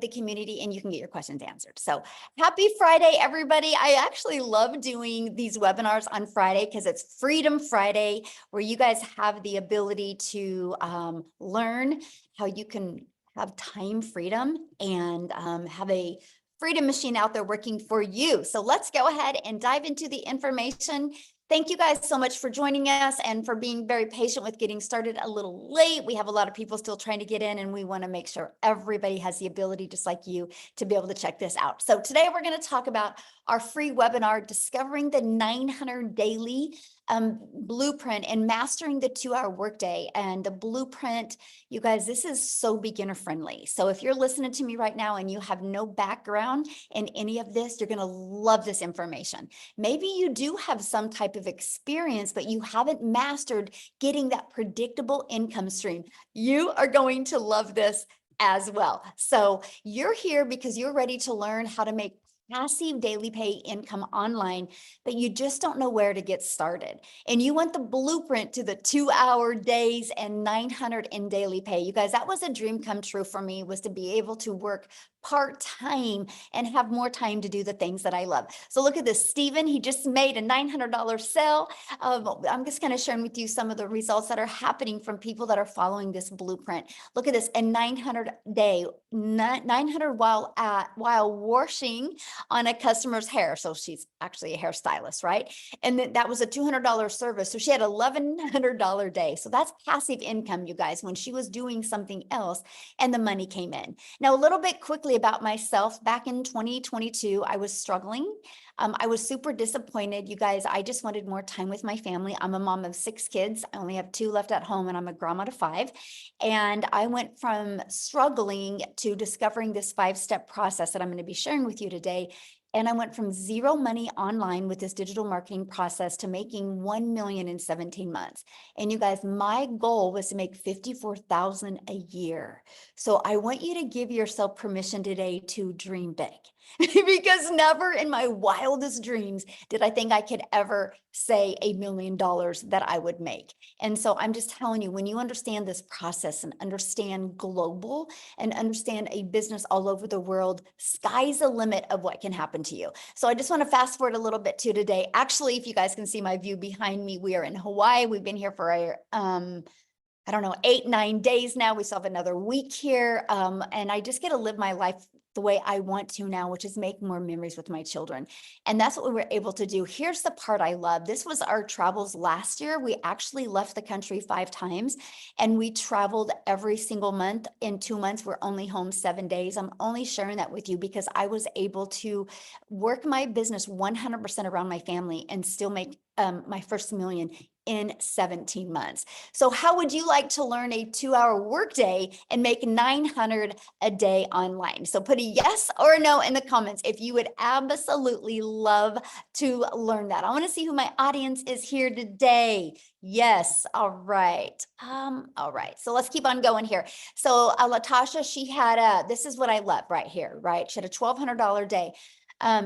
the community and you can get your questions answered. So happy Friday, everybody. I actually love doing these webinars on Friday because it's Freedom Friday, where you guys have the ability to learn how you can have time freedom and have a freedom machine out there working for you. So let's go ahead and dive into the information. Thank you guys so much for joining us and for being very patient with getting started a little late. We have a lot of people still trying to get in, and we want to make sure everybody has the ability, just like you, to be able to check this out. So today we're going to talk about our free webinar, Discovering the 900 Daily Blueprint and Mastering the 2-Hour Workday. And the blueprint, you guys, this is so beginner friendly. So if you're listening to me right now and you have no background in any of this, you're going to love this information. Maybe you do have some type of experience, but you haven't mastered getting that predictable income stream. You are going to love this as well. So you're here because you're ready to learn how to make passive daily pay income online, but you just don't know where to get started. And you want the blueprint to the 2-hour days and 900 in daily pay. You guys, that was a dream come true for me, was to be able to work part-time and have more time to do the things that I love. So look at this, Stephen, he just made a $900 sale. I'm just going to share with you some of the results that are happening from people that are following this blueprint. Look at this, a 900 day, 900 while washing on a customer's hair. So she's actually a hairstylist, right? And then that was a $200 service. So she had $1,100 day. So that's passive income, you guys, when she was doing something else and the money came in. Now, a little bit quickly about myself, back in 2022, I was struggling. I was super disappointed. You guys, I just wanted more time with my family. I'm a mom of 6 kids. I only have 2 left at home, and I'm a grandma to 5. And I went from struggling to discovering this 5-step process that I'm going to be sharing with you today. And I went from zero money online with this digital marketing process to making 1 million in 17 months. And you guys, my goal was to make 54,000 a year. So I want you to give yourself permission today to dream big. Because never in my wildest dreams did I think I could ever say $1 million that I would make. And so I'm just telling you, when you understand this process and understand global and understand a business all over the world, sky's the limit of what can happen to you. So I just want to fast forward a little bit to today. Actually, if you guys can see my view behind me, we are in Hawaii. We've been here for I don't know, 8, 9 days now. We still have another week here. And I just get to live my life the way I want to now, which is make more memories with my children. And that's what we were able to do. Here's the part I love. This was our travels last year. We actually left the country 5 times, and we traveled every single month. In 2 months, we're only home 7 days. I'm only sharing that with you because I was able to work my business 100% around my family and still make my first million in 17 months. So how would you like to learn a 2-hour workday and make 900 a day online? So put a yes or a no in the comments if you would absolutely love to learn that. I want to see who my audience is here today. Yes. All right. All right. So let's keep on going here. So Latasha, she had this is what I love right here, right? She had a $1,200 day.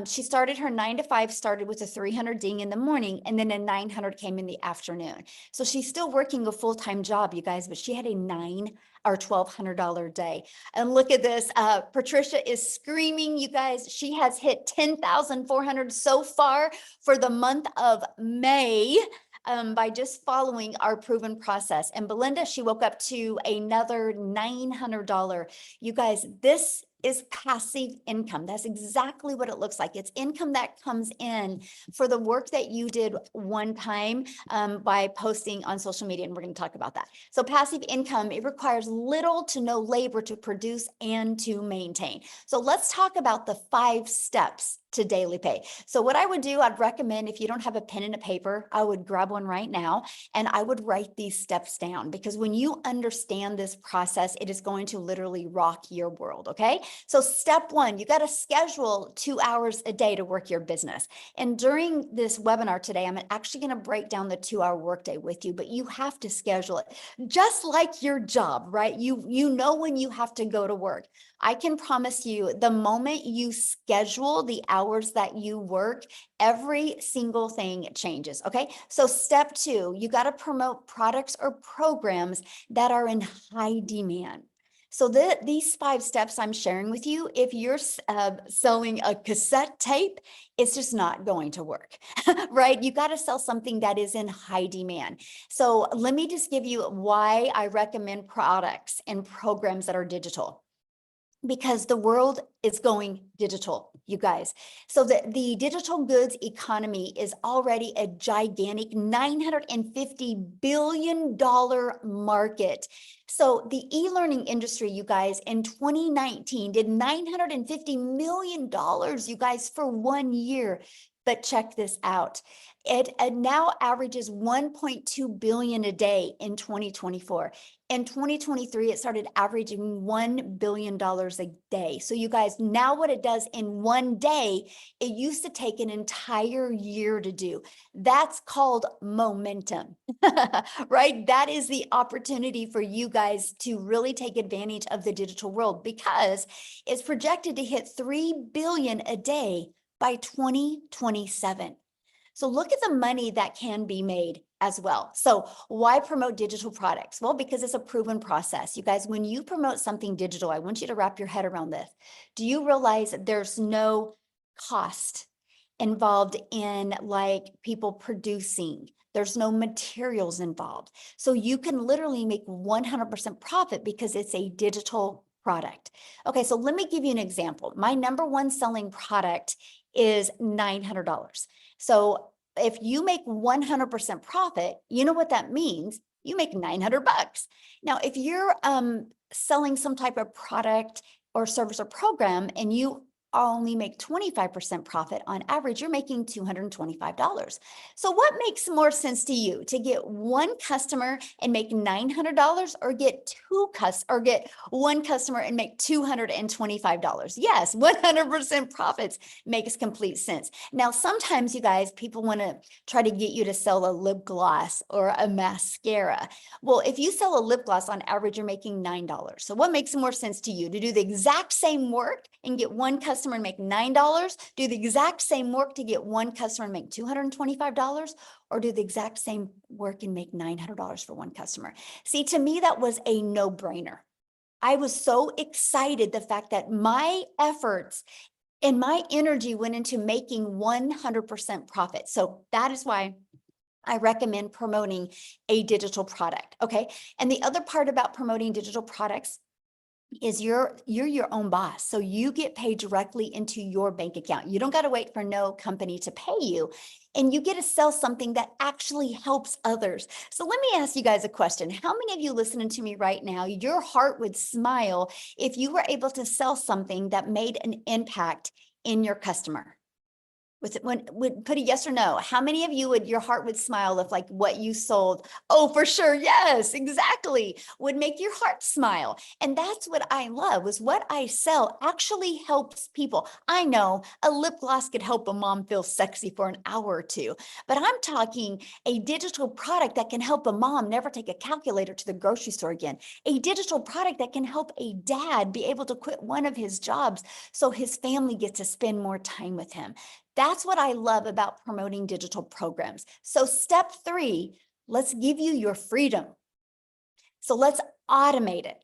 She started her 9 to 5, started with a 300 ding in the morning, and then a 900 came in the afternoon. So she's still working a full-time job, you guys, but she had a $1,200 day. And look at this. Patricia is screaming, you guys. She has hit 10,400 so far for the month of May. By just following our proven process. And Belinda, she woke up to another $900. You guys, this is passive income. That's exactly what it looks like. It's income that comes in for the work that you did one time by posting on social media. And we're going to talk about that. So passive income, it requires little to no labor to produce and to maintain. So let's talk about the 5 steps to daily pay. So what I would do, I'd recommend, if you don't have a pen and a paper, I would grab one right now and I would write these steps down, because when you understand this process, it is going to literally rock your world. Okay. So step 1, you got to schedule 2 hours a day to work your business. And during this webinar today, I'm actually going to break down the 2-hour workday with you, but you have to schedule it just like your job, right? You know when you have to go to work. I can promise you, the moment you schedule the hours that you work, every single thing changes. Okay. So step 2, you got to promote products or programs that are in high demand. So these 5 steps I'm sharing with you, if you're selling a cassette tape, it's just not going to work, right? You got to sell something that is in high demand. So let me just give you why I recommend products and programs that are digital. Because the world is going digital, you guys. So the digital goods economy is already a gigantic $950 billion market. So the e-learning industry, you guys, in 2019 did $950 million, you guys, for 1 year. But check this out. It now averages 1.2 billion a day in 2024. In 2023, it started averaging $1 billion a day. So you guys, now what it does in 1 day, it used to take an entire year to do. That's called momentum, right? That is the opportunity for you guys to really take advantage of the digital world, because it's projected to hit 3 billion a day by 2027. So look at the money that can be made as well. So why promote digital products? Well, because it's a proven process. You guys, when you promote something digital, I want you to wrap your head around this. Do you realize that there's no cost involved in like people producing? There's no materials involved. So you can literally make 100% profit because it's a digital product. Okay, so let me give you an example. My number one selling product is $900. So if you make 100% profit, you know what that means? You make 900 bucks. Now, if you're selling some type of product or service or program and you only make 25% profit on average, you're making $225. So what makes more sense to you, to get one customer and make $900, or get one customer and make $225? Yes, 100% profits makes complete sense. Now, sometimes you guys, people want to try to get you to sell a lip gloss or a mascara. Well, if you sell a lip gloss, on average, you're making $9. So what makes more sense to you, to do the exact same work and get one customer and make $9, do the exact same work to get one customer and make $225, or do the exact same work and make $900 for one customer? See, to me, that was a no-brainer. I was so excited, the fact that my efforts and my energy went into making 100% profit. So that is why I recommend promoting a digital product. Okay. And the other part about promoting digital products is you're your own boss. So you get paid directly into your bank account. You don't got to wait for no company to pay you, and you get to sell something that actually helps others. So let me ask you guys a question. How many of you listening to me right now, your heart would smile if you were able to sell something that made an impact in your customer? Would put a yes or no? How many of you your heart would smile if like what you sold? Oh, for sure. Yes, exactly. Would make your heart smile. And that's what I love, was what I sell actually helps people. I know a lip gloss could help a mom feel sexy for an hour or two, but I'm talking a digital product that can help a mom never take a calculator to the grocery store again. A digital product that can help a dad be able to quit one of his jobs so his family gets to spend more time with him. That's what I love about promoting digital programs. So step 3, let's give you your freedom. So let's automate it,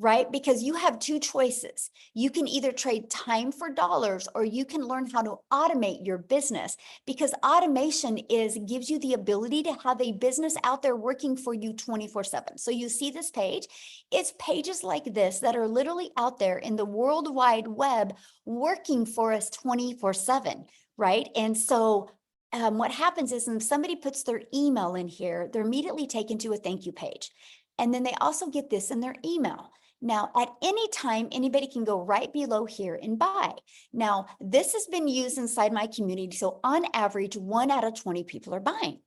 right? Because you have 2 choices. You can either trade time for dollars, or you can learn how to automate your business, because automation gives you the ability to have a business out there working for you 24/7. So you see this page, it's pages like this that are literally out there in the World Wide Web working for us 24/7, right? And so what happens is when somebody puts their email in here, they're immediately taken to a thank you page. And then they also get this in their email. Now, at any time, anybody can go right below here and buy. Now, this has been used inside my community. So on average, 1 out of 20 people are buying.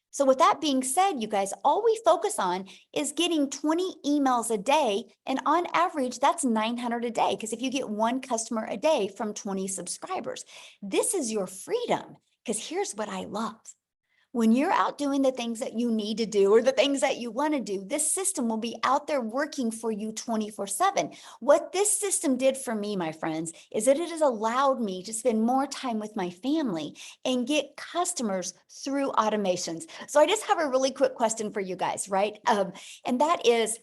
So with that being said, you guys, all we focus on is getting 20 emails a day. And on average, that's 900 a day. Because if you get one customer a day from 20 subscribers, this is your freedom. Because here's what I love. When you're out doing the things that you need to do, or the things that you want to do, this system will be out there working for you 24/7. What this system did for me, my friends, is that it has allowed me to spend more time with my family and get customers through automations. So I just have a really quick question for you guys, right? And that is,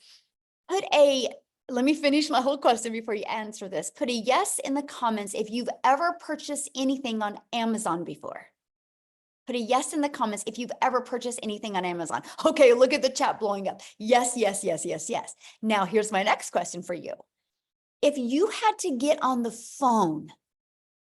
put a let me finish my whole question before you answer this. Put a yes in the comments if you've ever purchased anything on Amazon before. Put a yes in the comments if you've ever purchased anything on Amazon. Okay, look at the chat blowing up. Yes, yes, yes, yes, yes. Now, here's my next question for you. If you had to get on the phone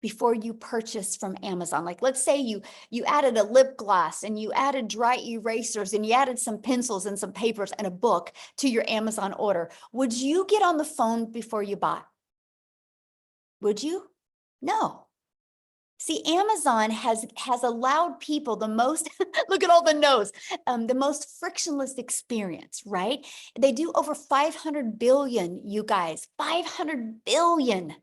before you purchase from Amazon, like let's say you added a lip gloss and you added dry erasers and you added some pencils and some papers and a book to your Amazon order, would you get on the phone before you bought? Would you? No. See, Amazon has allowed people the most, look at all the no's, the most frictionless experience, right? They do over 500 billion, you guys, 500 billion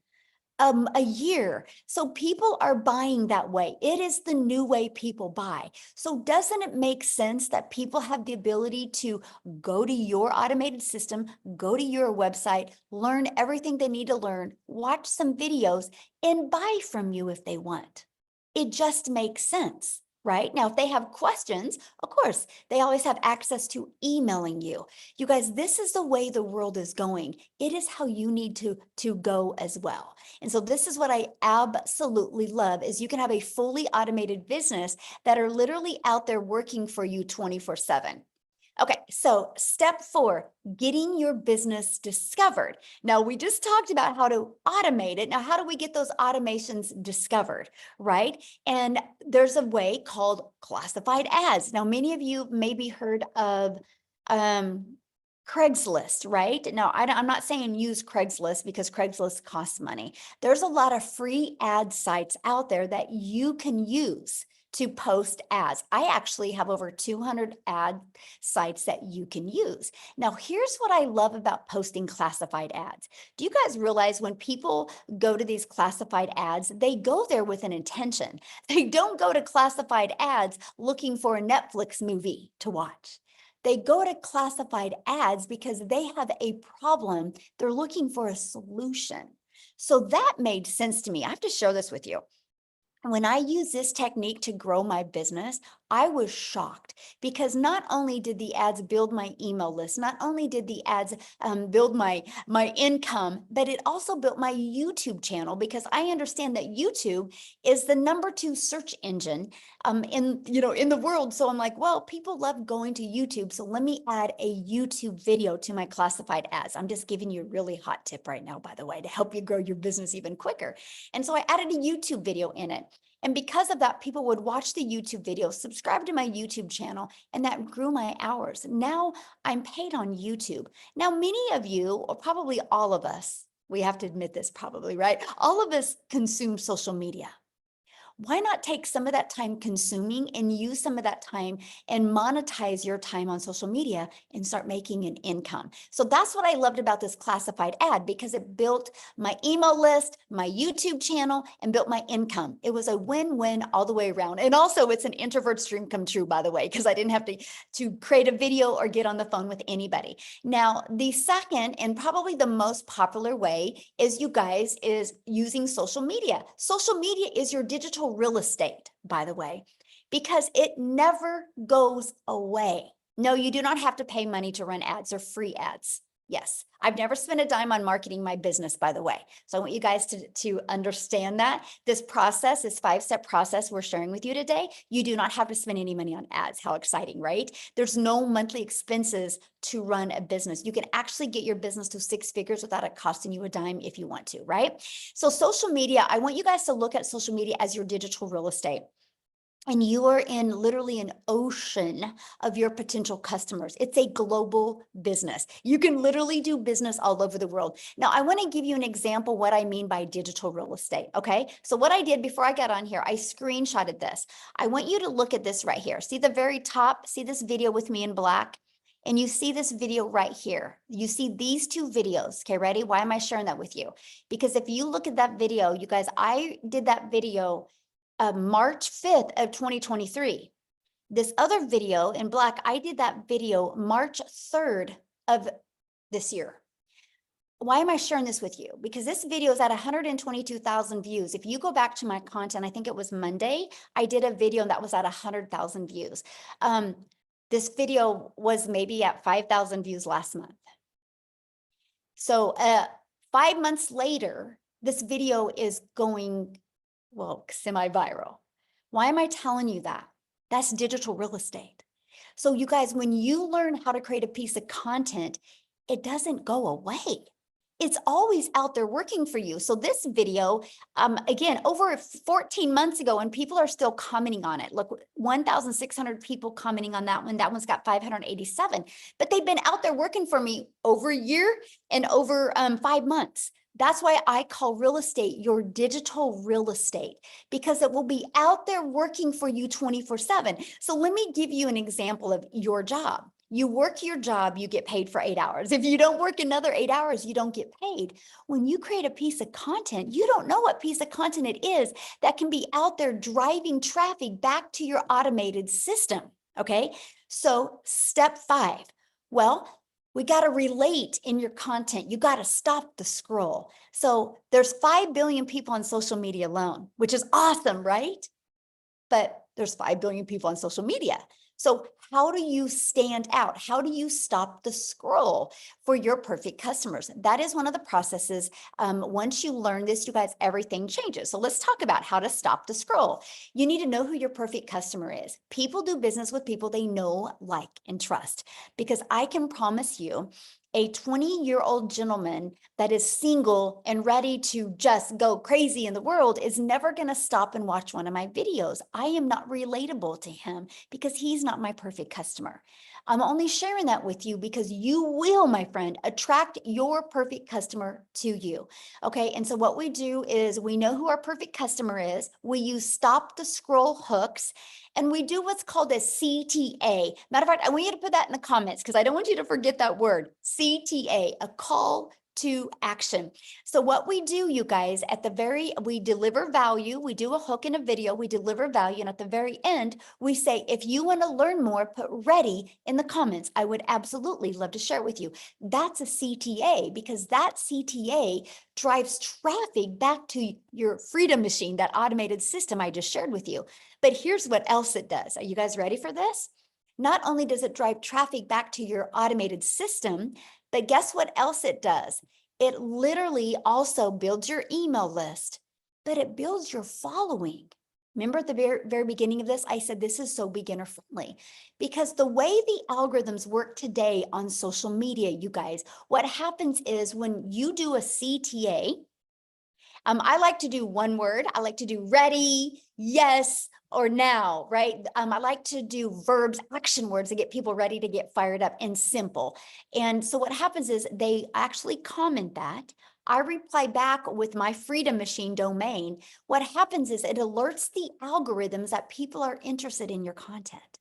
a year. So people are buying that way. It is the new way people buy. So doesn't it make sense that people have the ability to go to your automated system, go to your website, learn everything they need to learn, watch some videos, and buy from you if they want? It just makes sense. Right? Now, if they have questions, of course, they always have access to emailing you. You guys, this is the way the world is going. It is how you need to go as well. And so this is what I absolutely love is you can have a fully automated business that are literally out there working for you 24/7. Okay, so step 4, getting your business discovered. Now, we just talked about how to automate it. Now, how do we get those automations discovered, right? And there's a way called classified ads. Now, many of you maybe heard of Craigslist, right? Now, I'm not saying use Craigslist because Craigslist costs money. There's a lot of free ad sites out there that you can use to post ads. I actually have over 200 ad sites that you can use. Now, here's what I love about posting classified ads. Do you guys realize when people go to these classified ads, they go there with an intention. They don't go to classified ads looking for a Netflix movie to watch. They go to classified ads because they have a problem. They're looking for a solution. So that made sense to me. I have to share this with you. When I use this technique to grow my business, I was shocked because not only did the ads build my email list, not only did the ads build my income, but it also built my YouTube channel because I understand that YouTube is the #2 search engine in the world. So I'm like, well, people love going to YouTube, so let me add a YouTube video to my classified ads. I'm just giving you a really hot tip right now, by the way, to help you grow your business even quicker. And so I added a YouTube video in it. And because of that, people would watch the YouTube video, subscribe to my YouTube channel, and that grew my hours. Now I'm paid on YouTube. Now, many of you, or probably all of us, we have to admit this probably, right? All of us consume social media. Why not take some of that time consuming and use some of that time and monetize your time on social media and start making an income? So that's what I loved about this classified ad because it built my email list, my YouTube channel, and built my income. It was a win-win all the way around. And also it's an introvert's dream come true, by the way, because I didn't have to create a video or get on the phone with anybody. Now, the second and probably the most popular way is, you guys, is using social media. Social media is your digital real estate, by the way, because it never goes away. No, you do not have to pay money to run ads or free ads. Yes, I've never spent a dime on marketing my business, by the way. So I want you guys to understand that this process, this 5-step process we're sharing with you today, you do not have to spend any money on ads. How exciting, right? There's no monthly expenses to run a business. You can actually get your business to 6 figures without it costing you a dime if you want to, right? So social media, I want you guys to look at social media as your digital real estate. And you are in literally an ocean of your potential customers. It's a global business. You can literally do business all over the world. Now, I want to give you an example what I mean by digital real estate, okay? So what I did before I got on here, I screenshotted this. I want you to look at this right here. See the very top? See this video with me in black? And you see this video right here. You see these 2 videos. Okay, ready? Why am I sharing that with you? Because if you look at that video, you guys, I did that video March 5th of 2023. This other video in black, I did that video March 3rd of this year. Why am I sharing this with you? Because this video is at 122,000 views. If you go back to my content, I think it was Monday, I did a video that was at 100,000 views. This video was maybe at 5,000 views last month. So 5 months later, this video is going, well, semi-viral. Why am I telling you that? That's digital real estate. So you guys, when you learn how to create a piece of content, it doesn't go away. It's always out there working for you. So this video, again, over 14 months ago, and people are still commenting on it. Look, 1,600 people commenting on that one. That one's got 587, but they've been out there working for me over a year and over 5 months. That's why I call real estate your digital real estate, because it will be out there working for you 24/7. So let me give you an example of your job. You work your job, you get paid for 8 hours. If you don't work another 8 hours, you don't get paid. When you create a piece of content, you don't know what piece of content it is that can be out there driving traffic back to your automated system. Okay. So step 5. Well, we got to relate in your content. You got to stop the scroll. So there's 5 billion people on social media alone, which is awesome, right? But there's 5 billion people on social media. So how do you stand out? How do you stop the scroll for your perfect customers? That is one of the processes. Once you learn this, you guys, everything changes. So let's talk about how to stop the scroll. You need to know who your perfect customer is. People do business with people they know, like, and trust, because I can promise you, a 20-year-old gentleman that is single and ready to just go crazy in the world is never going to stop and watch one of my videos. I am not relatable to him because he's not my perfect customer. I'm only sharing that with you because you will, my friend, attract your perfect customer to you. Okay. And so what we do is we know who our perfect customer is. We use stop the scroll hooks, and we do what's called a CTA. Matter of fact, I want you to put that in the comments because I don't want you to forget that word, CTA, a call to action. So what we do, you guys, we deliver value. We do a hook in a video, we deliver value. And at the very end, we say, if you want to learn more, put ready in the comments. I would absolutely love to share it with you. That's a CTA, because that CTA drives traffic back to your Freedom Machine, that automated system I just shared with you. But here's what else it does. Are you guys ready for this? Not only does it drive traffic back to your automated system, but guess what else it does? It literally also builds your email list, but it builds your following. Remember at the very beginning of this, I said this is so beginner friendly, because the way the algorithms work today on social media, you guys, what happens is when you do a CTA, I like to do one word. I like to do ready, yes, or now, right? I like to do verbs, action words to get people ready to get fired up and simple. And so what happens is they actually comment that. I reply back with my Freedom Machine domain. What happens is it alerts the algorithms that people are interested in your content.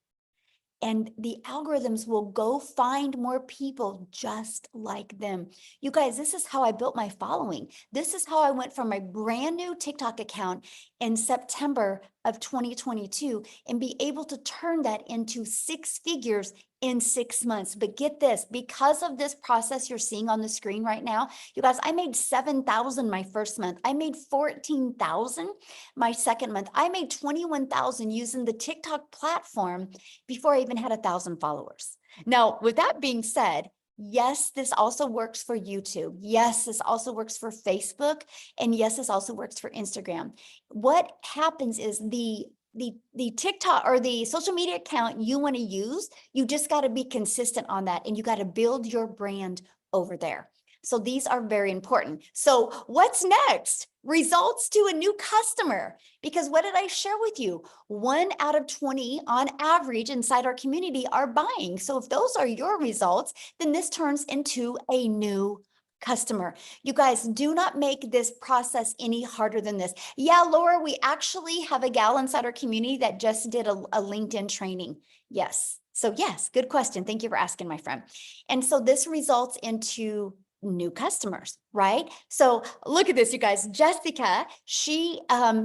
And the algorithms will go find more people just like them. You guys, this is how I built my following. This is how I went from my brand new TikTok account in September of 2022 and be able to turn that into 6 figures in 6 months. But get this, because of this process you're seeing on the screen right now, you guys, I made 7,000 my first month. I made 14,000 my second month. I made 21,000 using the TikTok platform before I even had 1,000 followers. Now, with that being said, yes, this also works for YouTube. Yes, this also works for Facebook. And yes, this also works for Instagram. What happens is the TikTok or the social media account you want to use, you just got to be consistent on that, and you got to build your brand over there. So these are very important. So what's next? Results to a new customer. Because what did I share with you? 1 out of 20 on average inside our community are buying. So if those are your results, then this turns into a new customer. You guys, do not make this process any harder than this. Yeah, Laura, we actually have a gal inside our community that just did a LinkedIn training. Yes. So yes, good question. Thank you for asking, my friend. And so this results into new customers, right? So look at this, you guys. Jessica, she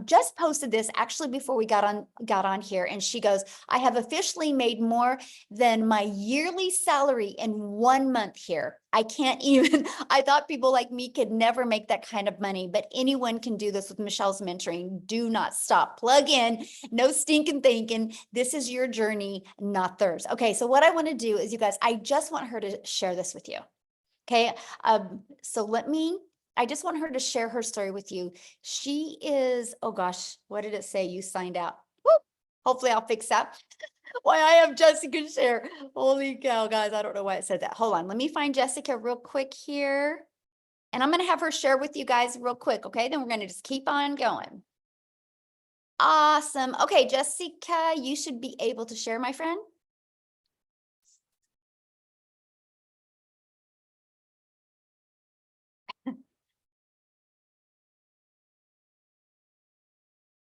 just posted this actually before we got on here, and she goes, I have officially made more than my yearly salary in 1 month here. I can't even, I thought people like me could never make that kind of money, but anyone can do this with Michelle's mentoring. Do not stop. Plug in, no stinking thinking. This is your journey, not theirs. Okay, so what I want to do is, you guys, I just want her to share this with you. Okay. So I just want her to share her story with you. She is, oh gosh, what did it say? You signed out. Whoop. Hopefully I'll fix that. Why I have Jessica share. Holy cow, guys. I don't know why it said that. Hold on. Let me find Jessica real quick here. And I'm going to have her share with you guys real quick. Okay. Then we're going to just keep on going. Awesome. Okay, Jessica, you should be able to share, my friend.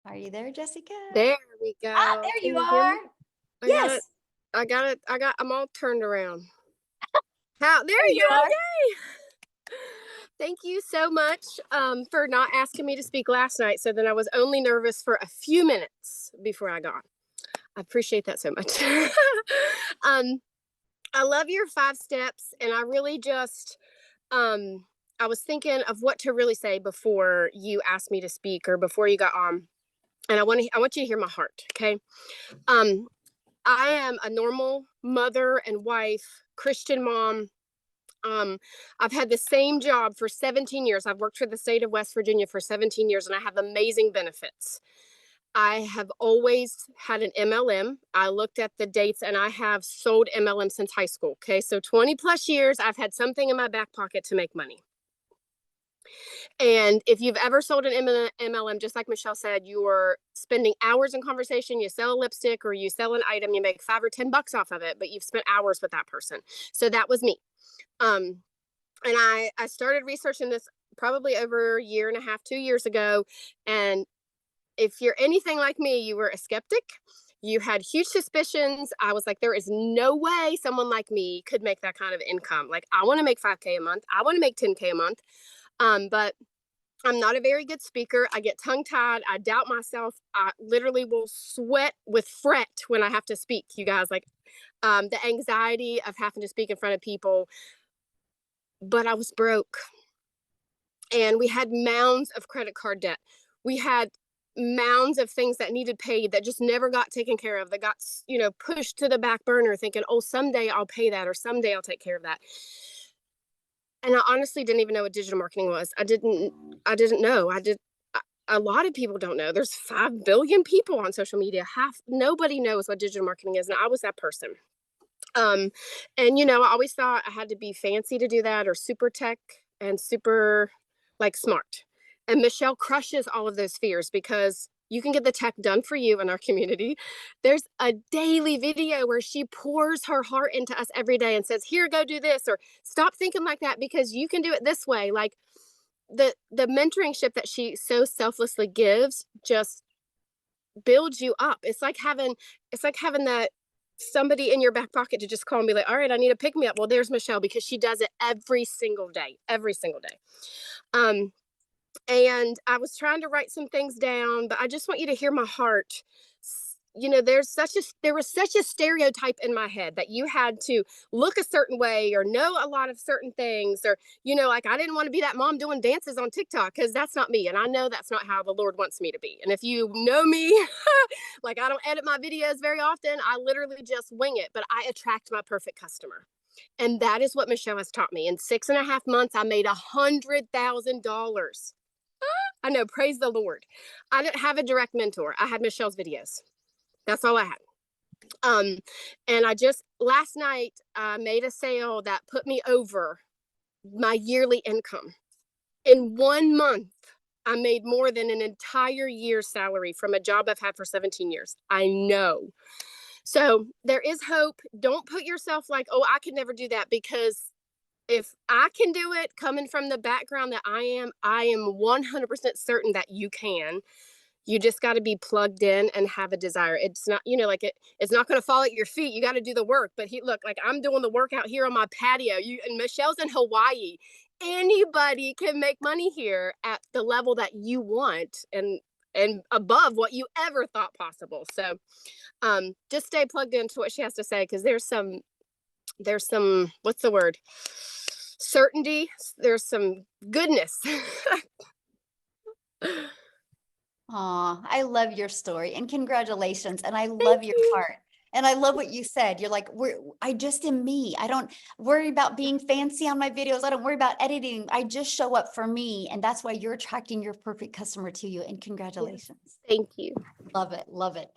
Are you there, Jessica? There we go. There Can you you hear are. me? Yes. I'm all turned around. There There you you go. are. Yay. Thank you so much for not asking me to speak last night. So then I was only nervous for a few minutes before I got. I appreciate that so much. I love your 5 steps, and I really just I was thinking of what to really say before you asked me to speak or before you got on. And I want you to hear my heart, okay? Um I am a normal mother and wife, Christian mom. I've had the same job for 17 years. I've worked for the state of West Virginia for 17 years, and I have amazing benefits. I have always had an MLM. I looked at the dates, and I have sold MLM since high school. Okay. So 20 plus years, I've had something in my back pocket to make money. And if you've ever sold an MLM, just like Michelle said, you're spending hours in conversation. You sell a lipstick or you sell an item, you make $5 or $10 off of it, but you've spent hours with that person. So that was me. And I started researching this probably over a year and a half, 2 years ago. And if you're anything like me, you were a skeptic. You had huge suspicions. I was like, there is no way someone like me could make that kind of income. Like, I want to make 5K a month. I want to make 10K a month. But I'm not a very good speaker. I get tongue tied. I doubt myself. I literally will sweat with fret when I have to speak, you guys. Like the anxiety of having to speak in front of people. But I was broke. And we had mounds of credit card debt. We had mounds of things that needed paid that just never got taken care of, that got, pushed to the back burner, thinking, oh, someday I'll pay that or someday I'll take care of that. And I honestly didn't even know what digital marketing was. I didn't know. A lot of people don't know. There's 5 billion people on social media. Nobody knows what digital marketing is. And I was that person. And I always thought I had to be fancy to do that or super tech and super like smart. And Michelle crushes all of those fears because you can get the tech done for you in our community. There's a daily video where she pours her heart into us every day and says, here, go do this, or stop thinking like that because you can do it this way. Like the mentoringship that she so selflessly gives just builds you up. It's like having that somebody in your back pocket to just call and be like, all right, I need to pick me up. Well, there's Michelle because she does it every single day. And I was trying to write some things down, but I just want you to hear my heart. There was such a stereotype in my head that you had to look a certain way or know a lot of certain things, or like I didn't want to be that mom doing dances on TikTok because that's not me, and I know that's not how the Lord wants me to be. And if you know me, like I don't edit my videos very often. I literally just wing it, but I attract my perfect customer. And that is what Michelle has taught me. In 6.5 months, I made $100,000. I know, praise the Lord. I didn't have a direct mentor. I had Michelle's videos. That's all I had. And I just last night made a sale that put me over my yearly income. In 1 month, I made more than an entire year's salary from a job I've had for 17 years. I know. So there is hope. Don't put yourself like, oh, I could never do that, because if I can do it coming from the background that I am 100% certain that you can. You just got to be plugged in and have a desire. It's not, it's not going to fall at your feet. You got to do the work. But look, like I'm doing the work out here on my patio. And Michelle's in Hawaii. Anybody can make money here at the level that you want and above what you ever thought possible. So just stay plugged into what she has to say, because there's some what's the word? Certainty. There's some goodness. Aw, I love your story and congratulations. And I Thank love your you. heart. And I love what you said. You're like, I just am me. I don't worry about being fancy on my videos. I don't worry about editing. I just show up for me. And that's why you're attracting your perfect customer to you. And congratulations. Thank you. Love it. Love it.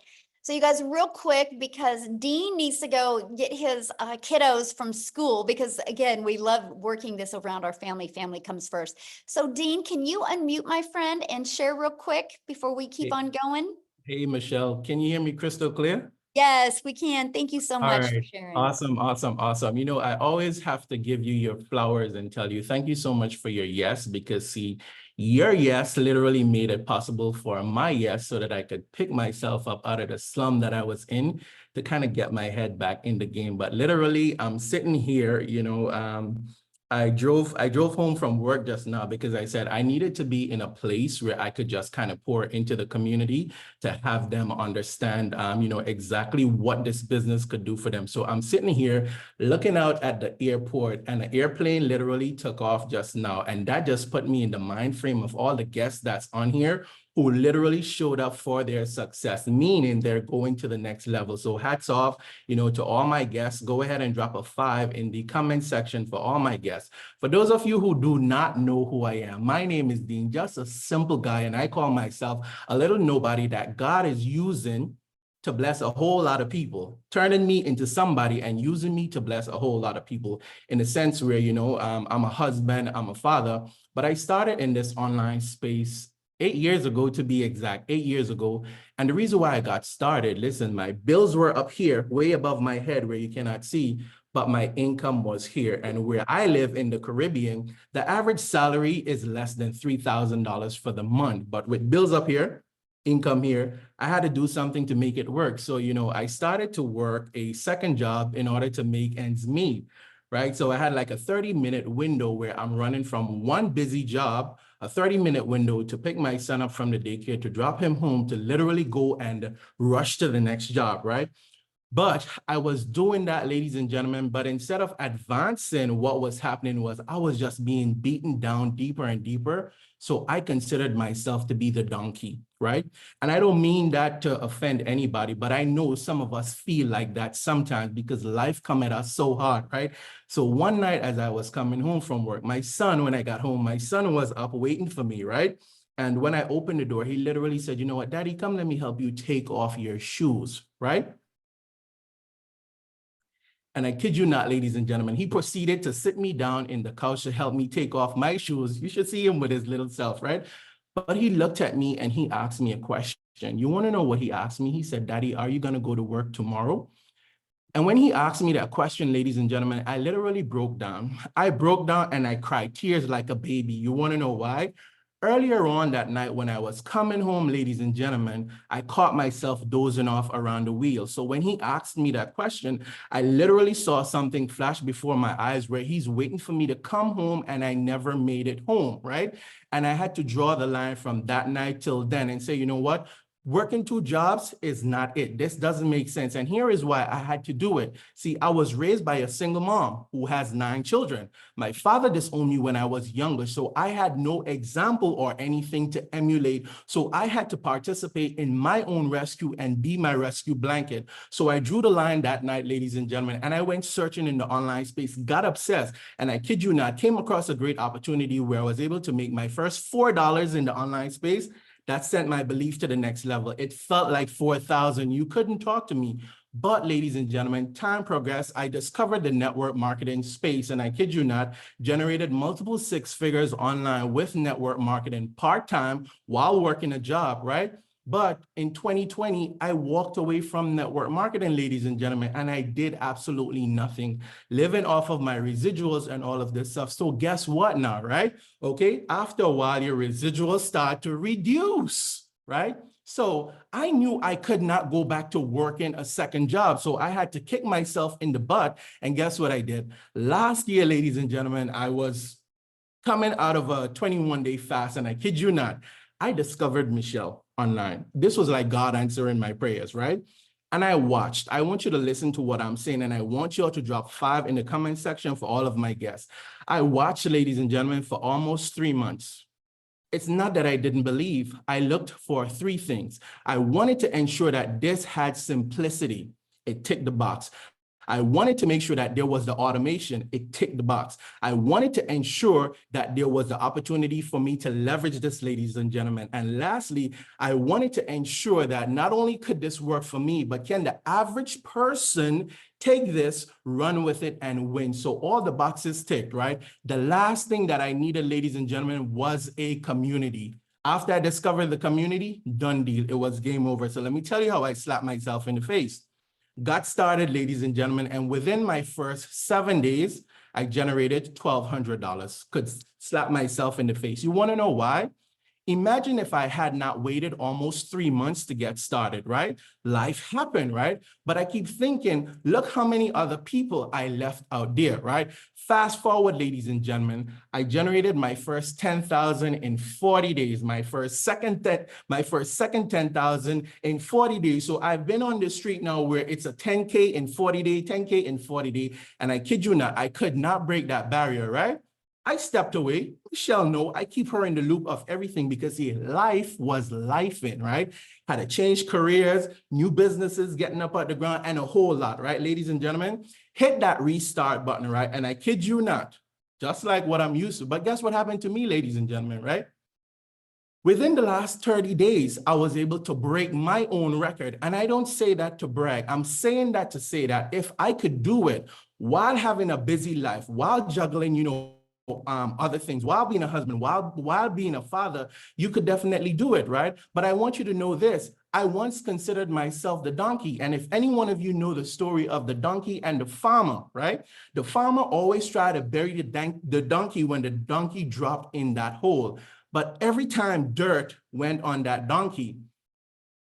So you guys, real quick, because Dean needs to go get his kiddos from school, because again, we love working this around our family. Family comes first. So Dean, can you unmute my friend and share real quick before we keep on going? Hey, Michelle, can you hear me crystal clear? Yes, we can. Thank you so All much for right. sharing. Awesome, awesome, awesome. You know, I always have to give you your flowers and tell you thank you so much for your yes, because see, your yes literally made it possible for my yes so that I could pick myself up out of the slum that I was in to kind of get my head back in the game. But literally, I'm sitting here, I drove home from work just now because I said I needed to be in a place where I could just kind of pour into the community to have them understand, exactly what this business could do for them. So I'm sitting here looking out at the airport, and the airplane literally took off just now. And that just put me in the mind frame of all the guests that's on here who literally showed up for their success, meaning they're going to the next level. So hats off, to all my guests. Go ahead and drop a 5 in the comment section for all my guests. For those of you who do not know who I am, my name is Dean, just a simple guy, and I call myself a little nobody that God is using to bless a whole lot of people, turning me into somebody and using me to bless a whole lot of people, in a sense where, I'm a husband, I'm a father, but I started in this online space 8 years ago, to be exact, 8 years ago. And the reason why I got started, listen, my bills were up here, way above my head where you cannot see, but my income was here. And where I live in the Caribbean, the average salary is less than $3,000 for the month. But with bills up here, income here, I had to do something to make it work. So, I started to work a second job in order to make ends meet, right? So I had like a 30-minute window where I'm running from one busy job, a 30-minute window to pick my son up from the daycare, to drop him home, to literally go and rush to the next job, right? But I was doing that, ladies and gentlemen, but instead of advancing, what was happening was I was just being beaten down deeper and deeper. So I considered myself to be the donkey, right? And I don't mean that to offend anybody, but I know some of us feel like that sometimes because life come at us so hard, right? So one night as I was coming home from work, when I got home, my son was up waiting for me, right? And when I opened the door, he literally said, "You know what, Daddy, come, let me help you take off your shoes," right? And I kid you not, ladies and gentlemen, he proceeded to sit me down in the couch to help me take off my shoes. You should see him with his little self, right? But he looked at me and he asked me a question. You want to know what he asked me? He said, "Daddy, are you going to go to work tomorrow?" And when he asked me that question, ladies and gentlemen, I literally broke down. I broke down and I cried tears like a baby. You want to know why? Earlier on that night when I was coming home, ladies and gentlemen, I caught myself dozing off around the wheel. So when he asked me that question, I literally saw something flash before my eyes where he's waiting for me to come home and I never made it home, right? And I had to draw the line from that night till then and say, you know what? Working 2 jobs is not it. This doesn't make sense. And here is why I had to do it. See, I was raised by a single mom who has 9 children. My father disowned me when I was younger, so I had no example or anything to emulate. So I had to participate in my own rescue and be my rescue blanket. So I drew the line that night, ladies and gentlemen, and I went searching in the online space, got obsessed, and I kid you not, came across a great opportunity where I was able to make my first $4 in the online space. That sent my belief to the next level. It felt like 4,000. You couldn't talk to me. But ladies and gentlemen, time progressed. I discovered the network marketing space, and I kid you not, generated multiple 6 figures online with network marketing part-time while working a job, right? But in 2020, I walked away from network marketing, ladies and gentlemen, and I did absolutely nothing, living off of my residuals and all of this stuff. So guess what now, right? Okay, after a while, your residuals start to reduce, right? So I knew I could not go back to working a second job. So I had to kick myself in the butt. And guess what I did? Last year, ladies and gentlemen, I was coming out of a 21-day fast, and I kid you not, I discovered Michelle online. This was like God answering my prayers, right? And I watched. I want you to listen to what I'm saying, and I want you all to drop 5 in the comment section for all of my guests. I watched, ladies and gentlemen, for almost 3 months. It's not that I didn't believe. I looked for 3 things. I wanted to ensure that this had simplicity. It ticked the box. I wanted to make sure that there was the automation. It ticked the box. I wanted to ensure that there was the opportunity for me to leverage this, ladies and gentlemen. And lastly, I wanted to ensure that not only could this work for me, but can the average person take this, run with it, and win? So all the boxes ticked, right? The last thing that I needed, ladies and gentlemen, was a community. After I discovered the community, done deal. It was game over. So let me tell you how I slapped myself in the face. Got started, ladies and gentlemen, and within my first 7 days, I generated $1,200. Could slap myself in the face. You want to know why? Imagine if I had not waited almost 3 months to get started, right? Life happened, right? But I keep thinking, look how many other people I left out there, right? Fast forward, ladies and gentlemen, I generated my first 10,000 in 40 days, my first second 10,000 in 40 days. So I've been on the street now where it's a 10K in 40 day, 10K in 40 day. And I kid you not, I could not break that barrier, right? I stepped away. Michelle, no, I keep her in the loop of everything because life was lifing, right? Had to change careers, new businesses, getting up at the ground, and a whole lot, right? Ladies and gentlemen, hit that restart button, right? And I kid you not, just like what I'm used to. But guess what happened to me, ladies and gentlemen, right? Within the last 30 days, I was able to break my own record. And I don't say that to brag. I'm saying that to say that if I could do it while having a busy life, while juggling, other things, while being a husband, while being a father, you could definitely do it, right? But I want you to know this. I once considered myself the donkey. And if any one of you know the story of the donkey and the farmer, right? The farmer always tried to bury the donkey when the donkey dropped in that hole. But every time dirt went on that donkey,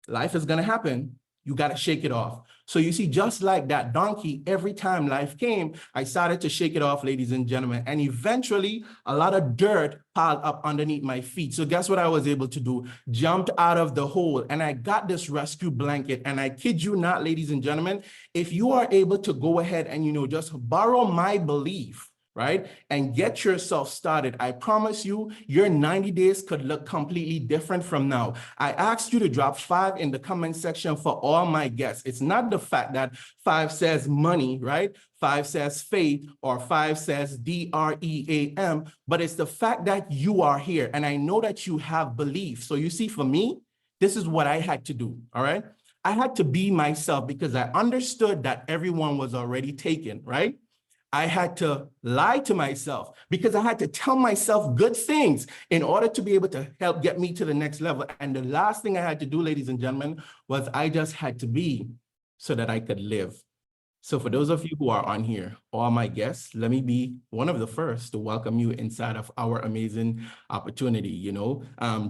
life is going to happen. You got to shake it off. So you see, just like that donkey, every time life came, I started to shake it off, ladies and gentlemen. And eventually, a lot of dirt piled up underneath my feet. So guess what I was able to do? Jumped out of the hole and I got this rescue blanket. And I kid you not, ladies and gentlemen, if you are able to go ahead and, just borrow my belief, right? And get yourself started. I promise you, your 90 days could look completely different from now. I asked you to drop 5 in the comment section for all my guests. It's not the fact that 5 says money, right? 5 says faith, or 5 says DREAM, but it's the fact that you are here. And I know that you have belief. So you see, for me, this is what I had to do, all right? I had to be myself because I understood that everyone was already taken, right? I had to lie to myself because I had to tell myself good things in order to be able to help get me to the next level. And the last thing I had to do, ladies and gentlemen, was I just had to be so that I could live. So for those of you who are on here, all my guests, let me be one of the first to welcome you inside of our amazing opportunity.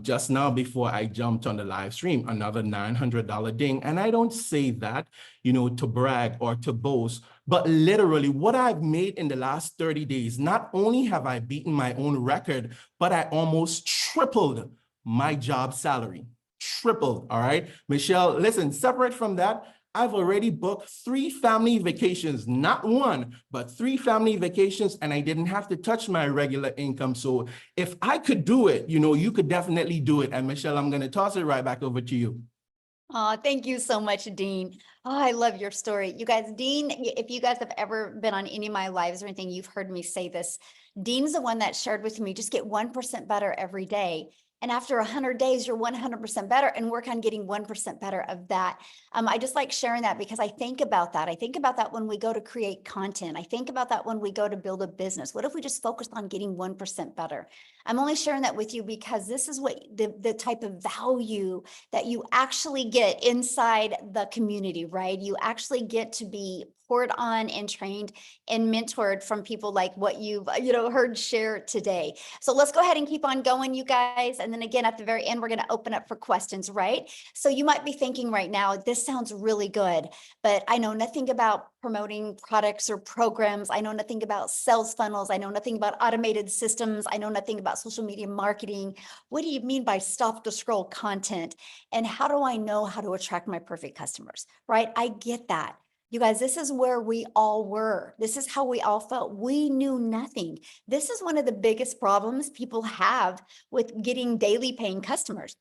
Just now before I jumped on the live stream, another $900 ding. And I don't say that, to brag or to boast, but literally what I've made in the last 30 days, not only have I beaten my own record, but I almost tripled my job salary. Tripled, all right? Michelle, listen, separate from that, I've already booked 3 family vacations, not 1, but 3 family vacations, and I didn't have to touch my regular income. So if I could do it, you could definitely do it. And Michelle, I'm going to toss it right back over to you. Oh, thank you so much, Dean. Oh, I love your story. You guys, Dean, if you guys have ever been on any of my lives or anything, you've heard me say this. Dean's the one that shared with me, just get 1% better every day. And after 100 days, you're 100% better, and work on getting 1% better of that. I just like sharing that because I think about that. I think about that when we go to create content. I think about that when we go to build a business. What if we just focused on getting 1% better? I'm only sharing that with you because this is what the type of value that you actually get inside the community, right? You actually get to be poured on and trained and mentored from people like what you've heard share today. So let's go ahead and keep on going, you guys. And then again, at the very end, we're going to open up for questions, right? So you might be thinking right now, this sounds really good, but I know nothing about promoting products or programs. I know nothing about sales funnels. I know nothing about automated systems. I know nothing about social media marketing. What do you mean by stop to scroll content? And how do I know how to attract my perfect customers, right? I get that. You guys, this is where we all were. This is how we all felt. We knew nothing. This is one of the biggest problems people have with getting daily paying customers.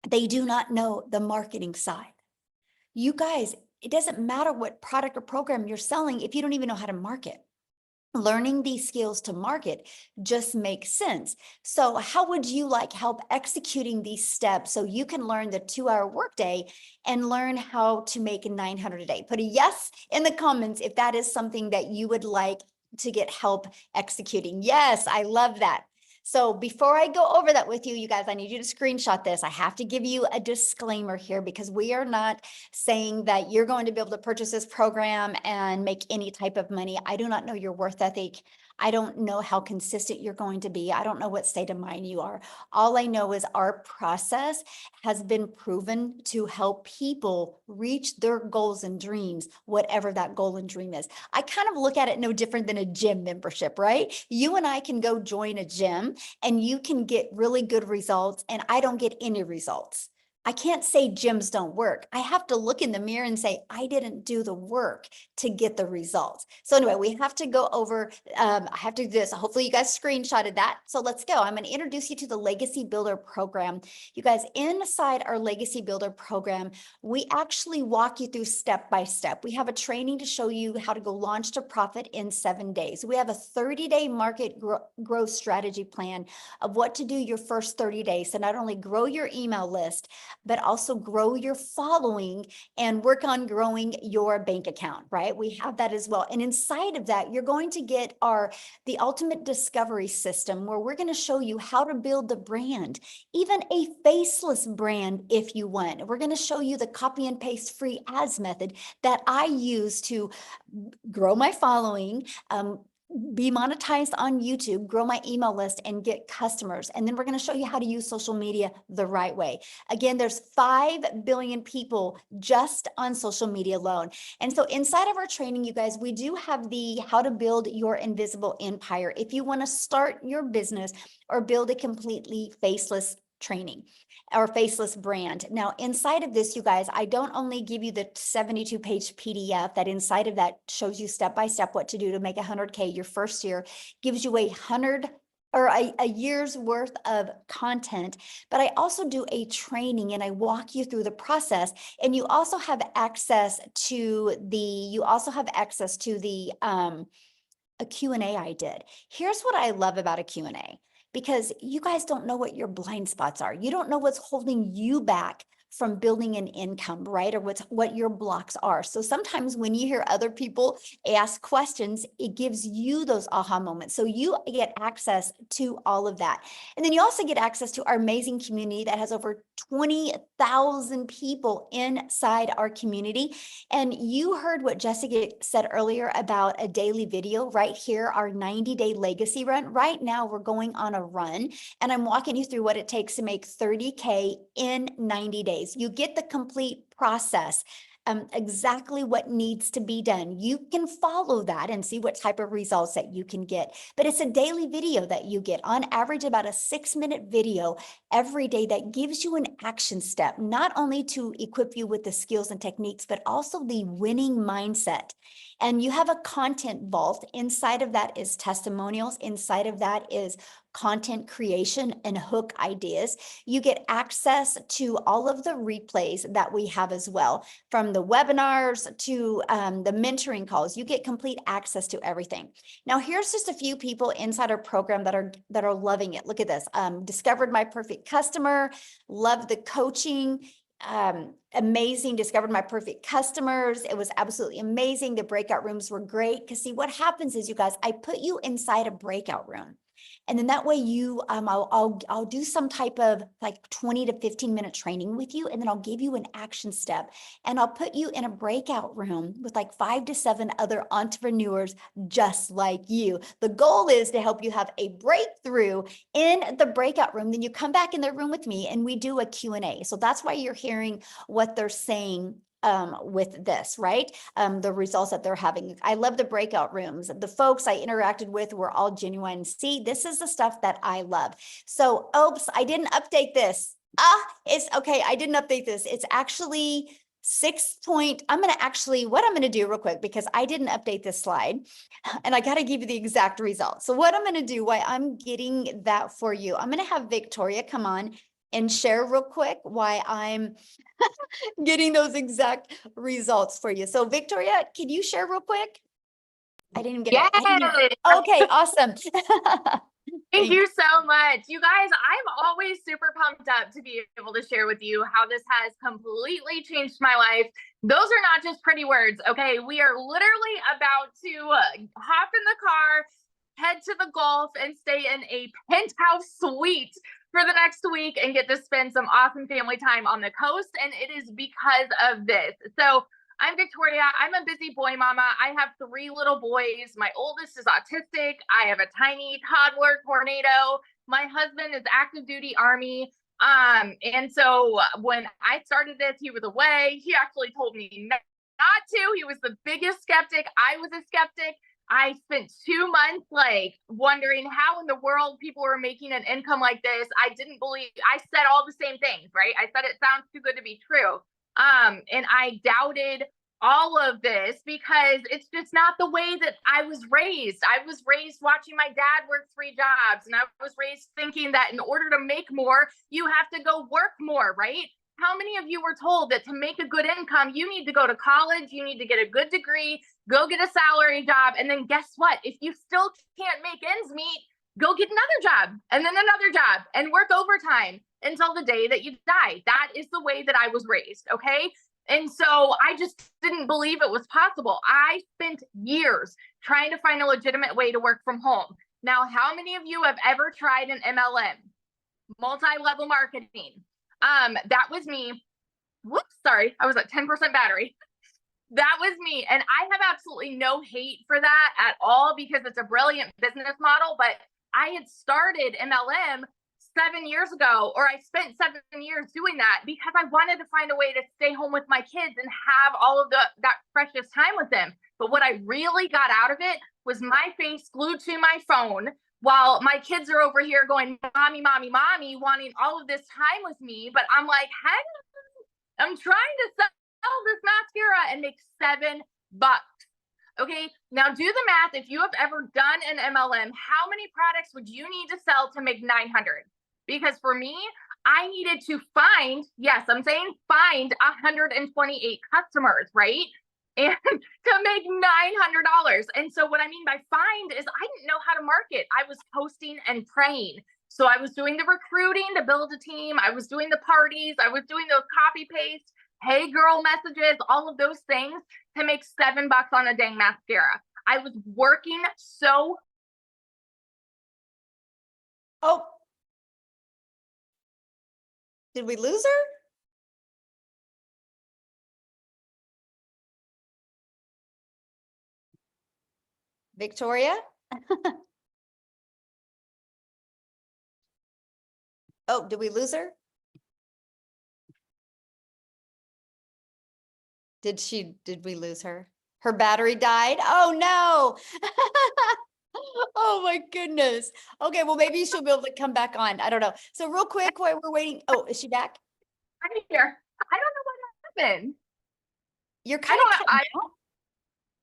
They do not know the marketing side. You guys, it doesn't matter what product or program you're selling if you don't even know how to market. Learning these skills to market just makes sense. So how would you like help executing these steps so you can learn the 2-hour workday and learn how to make 900 a day? Put a yes in the comments if that is something that you would like to get help executing. Yes, I love that. So before I go over that with you, you guys, I need you to screenshot this. I have to give you a disclaimer here because we are not saying that you're going to be able to purchase this program and make any type of money. I do not know your worth ethic. I don't know how consistent you're going to be. I don't know what state of mind you are. All I know is our process has been proven to help people reach their goals and dreams, whatever that goal and dream is. I kind of look at it no different than a gym membership, right? You and I can go join a gym and you can get really good results and I don't get any results. I can't say gyms don't work. I have to look in the mirror and say, I didn't do the work to get the results. So anyway, we have to go over, I have to do this. Hopefully you guys screenshotted that. So let's go. I'm going to introduce you to the Legacy Builder program. You guys, inside our Legacy Builder program, we actually walk you through step by step. We have a training to show you how to go launch to profit in 7 days. We have a 30-day market growth strategy plan of what to do your first 30 days to not only grow your email list, but also grow your following and work on growing your bank account, right? We have that as well. And inside of that, you're going to get the ultimate discovery system where we're going to show you how to build the brand, even a faceless brand if you want. We're going to show you the copy and paste free ads method that I use to grow my following, be monetized on YouTube, grow my email list and get customers. And then we're going to show you how to use social media the right way. Again, there's 5 billion people just on social media alone. And so inside of our training, you guys, we do have the how to build your invisible empire. If you want to start your business or build a completely faceless training or faceless brand. Now, inside of this, you guys, I don't only give you the 72-page PDF that inside of that shows you step by step what to do to make 100K your first year, gives you a year's worth of content, but I also do a training and I walk you through the process. And you also have access to a Q&A I did. Here's what I love about a Q&A, because you guys don't know what your blind spots are. You don't know what's holding you back from building an income, right? Or what your blocks are. So sometimes when you hear other people ask questions, it gives you those aha moments. So you get access to all of that. And then you also get access to our amazing community that has over 20,000 people inside our community. And you heard what Jessica said earlier about a daily video right here, our 90-day legacy run. Right now we're going on a run and I'm walking you through what it takes to make 30K in 90 days. You get the complete process, exactly what needs to be done. You can follow that and see what type of results that you can get. But it's a daily video that you get, on average about a 6-minute video every day that gives you an action step, not only to equip you with the skills and techniques, but also the winning mindset. And you have a content vault. Inside of that is testimonials. Inside of that is content creation and hook ideas. You get access to all of the replays that we have as well, from the webinars to the mentoring calls. You get complete access to everything. Now, here's just a few people inside our program that are loving it. Look at this. Discovered my perfect customer, love the coaching. Amazing, discovered my perfect customers. It was absolutely amazing. The breakout rooms were great. Because see, what happens is, you guys, I put you inside a breakout room. And then that way you, I'll do some type of like 20 to 15-minute training with you. And then I'll give you an action step and I'll put you in a breakout room with like 5 to 7 other entrepreneurs just like you. The goal is to help you have a breakthrough in the breakout room. Then you come back in the room with me and we do a Q&A. So that's why you're hearing what they're saying with this, right? The results that they're having. I love the breakout rooms. The folks I interacted with were all genuine. See, this is the stuff that I love. So, oops, I didn't update this. It's okay. I didn't update this. It's actually what I'm going to do real quick, because I didn't update this slide and I got to give you the exact results. So what I'm going to do, why I'm getting that for you, I'm going to have Victoria come on. and share real quick why I'm getting those exact results for you. So Victoria, can you share real quick? I didn't get it. Yes. Okay, awesome. Thank you so much. You guys, I'm always super pumped up to be able to share with you how this has completely changed my life. Those are not just pretty words, okay? We are literally about to hop in the car, head to the Gulf, and stay in a penthouse suite for the next week and get to spend some awesome family time on the coast. And it is because of this. So I'm Victoria. I'm a busy boy mama. I have 3 little boys. My oldest is autistic. I have a tiny toddler tornado. My husband is active duty Army. And so when I started this, he was away. He actually told me not to. He was the biggest skeptic. I was a skeptic. I spent 2 months like wondering how in the world people were making an income like this. I didn't believe, I said all the same things, right? I said it sounds too good to be true. And I doubted all of this because it's just not the way that I was raised. I was raised watching my dad work 3 jobs, and I was raised thinking that in order to make more, you have to go work more, right? How many of you were told that to make a good income, you need to go to college, you need to get a good degree, go get a salary job, and then guess what? If you still can't make ends meet, go get another job and then another job and work overtime until the day that you die. That is the way that I was raised, okay? And so I just didn't believe it was possible. I spent years trying to find a legitimate way to work from home. Now, how many of you have ever tried an MLM, multi-level marketing? That was me. Whoops, sorry, I was at 10% battery. That was me. And I have absolutely no hate for that at all because it's a brilliant business model. But I had started MLM 7 years ago, or I spent 7 years doing that because I wanted to find a way to stay home with my kids and have all of that precious time with them. But what I really got out of it was my face glued to my phone while my kids are over here going, mommy, mommy, mommy, wanting all of this time with me. But I'm like, hey, I'm trying to sell this mascara and make $7. Okay, now do the math. If you have ever done an MLM, how many products would you need to sell to make 900? Because for me, I needed to find, yes, I'm saying find 128 customers, right? And to make $900. And so what I mean by find is I didn't know how to market. I was posting and praying. So I was doing the recruiting to build a team. I was doing the parties. I was doing those copy paste, hey girl messages, all of those things to make $7 on a dang mascara. I was working so. Oh, did we lose her? Victoria? Oh, did we lose her? Did we lose her? Her battery died? Oh no. Oh my goodness. Okay, well maybe she'll be able to come back on. I don't know. So real quick while we're waiting. Oh, is she back? I'm here. I don't know what happened. You're kind of cutting out.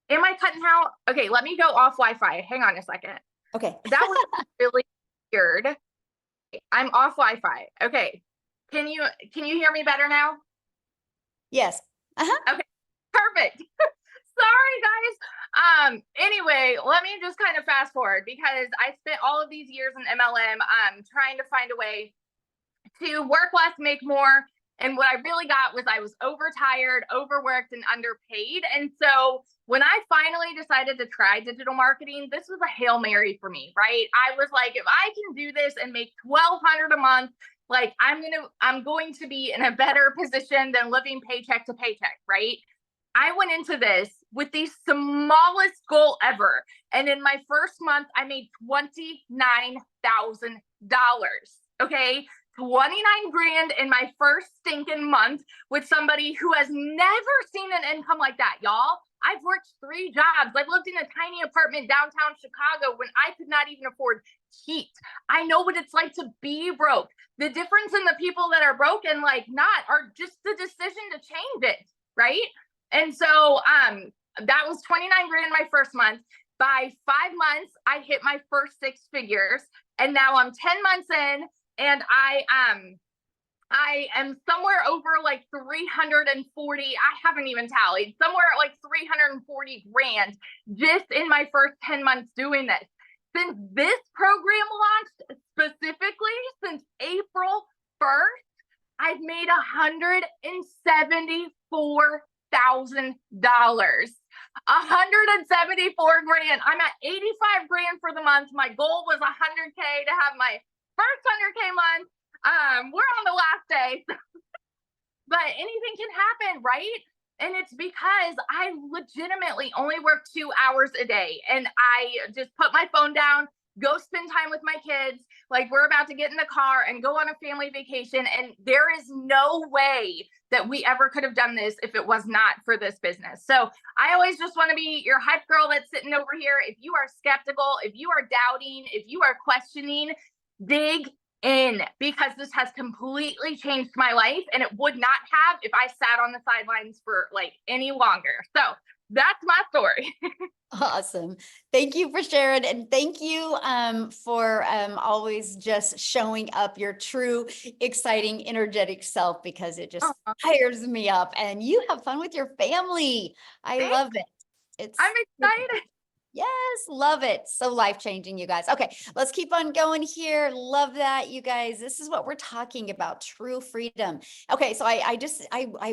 Am I cutting out? Okay, let me go off Wi-Fi. Hang on a second. Okay. That was really weird. I'm off Wi-Fi. Okay. Can you hear me better now? Yes. Okay. Perfect. Sorry, guys. Anyway, let me just kind of fast forward because I spent all of these years in MLM trying to find a way to work less, make more. And what I really got was I was overtired, overworked, and underpaid. And so when I finally decided to try digital marketing, this was a Hail Mary for me, right? I was like, if I can do this and make $1,200 a month, like I'm going to be in a better position than living paycheck to paycheck, right? I went into this with the smallest goal ever. And in my first month, I made $29,000. Okay. 29 grand in my first stinking month with somebody who has never seen an income like that, y'all. I've worked 3 jobs. I've lived in a tiny apartment downtown Chicago when I could not even afford heat. I know what it's like to be broke. The difference in the people that are broke and like not are just the decision to change it, right? And so that was 29 grand my first month. By 5 months, I hit my first 6 figures. And now I'm 10 months in and I am somewhere over like 340. I haven't even tallied, somewhere at like 340 grand just in my first 10 months doing this. Since this program launched, specifically since April 1st, I've made $174,000. 174 grand. I'm at 85 grand for the month. My goal was 100K to have my first 100K month. We're on the last day, but anything can happen, right? And it's because I legitimately only work 2 hours a day, and I just put my phone down, go spend time with my kids. Like, we're about to get in the car and go on a family vacation, and there is no way that we ever could have done this if it was not for this business. So I always just want to be your hype girl that's sitting over here. If you are skeptical, if you are doubting, if you are questioning, dig in, because this has completely changed my life, and it would not have if I sat on the sidelines for like any longer. So that's my story. Awesome. Thank you for sharing. And thank you for always just showing up your true, exciting, energetic self, because it just fires me up, and you have fun with your family. I Thanks. love it. It's I'm excited. Yes, love it. So life-changing, you guys. Okay, let's keep on going here. Love that, you guys. This is what we're talking about, true freedom. Okay, so I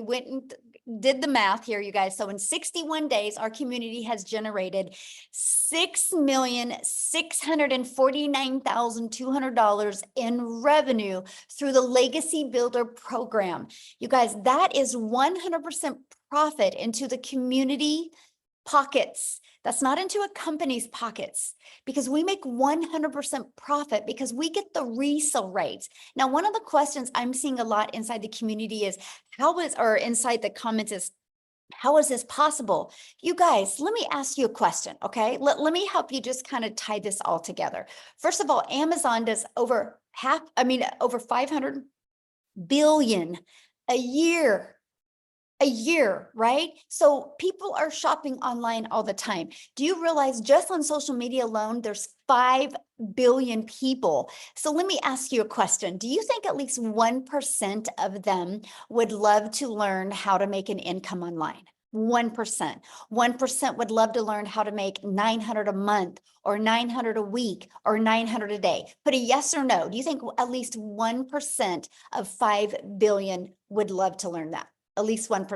went and did the math here, you guys. So in 61 days, our community has generated $6,649,200 in revenue through the Legacy Builder program. You guys, that is 100% profit into the community pockets. That's not into a company's pockets, because we make 100% profit because we get the resale rates. Now, one of the questions I'm seeing a lot inside the community is or inside the comments is, how is this possible? You guys, let me ask you a question, okay? Let me help you just kind of tie this all together. First of all, Amazon does over 500 billion a year. Right? So people are shopping online all the time. Do you realize just on social media alone, there's 5 billion people? So let me ask you a question. Do you think at least 1% of them would love to learn how to make an income online? 1%. 1% would love to learn how to make 900 a month, or 900 a week, or 900 a day. Put a yes or no. Do you think at least 1% of 5 billion would love to learn that? At least 1%.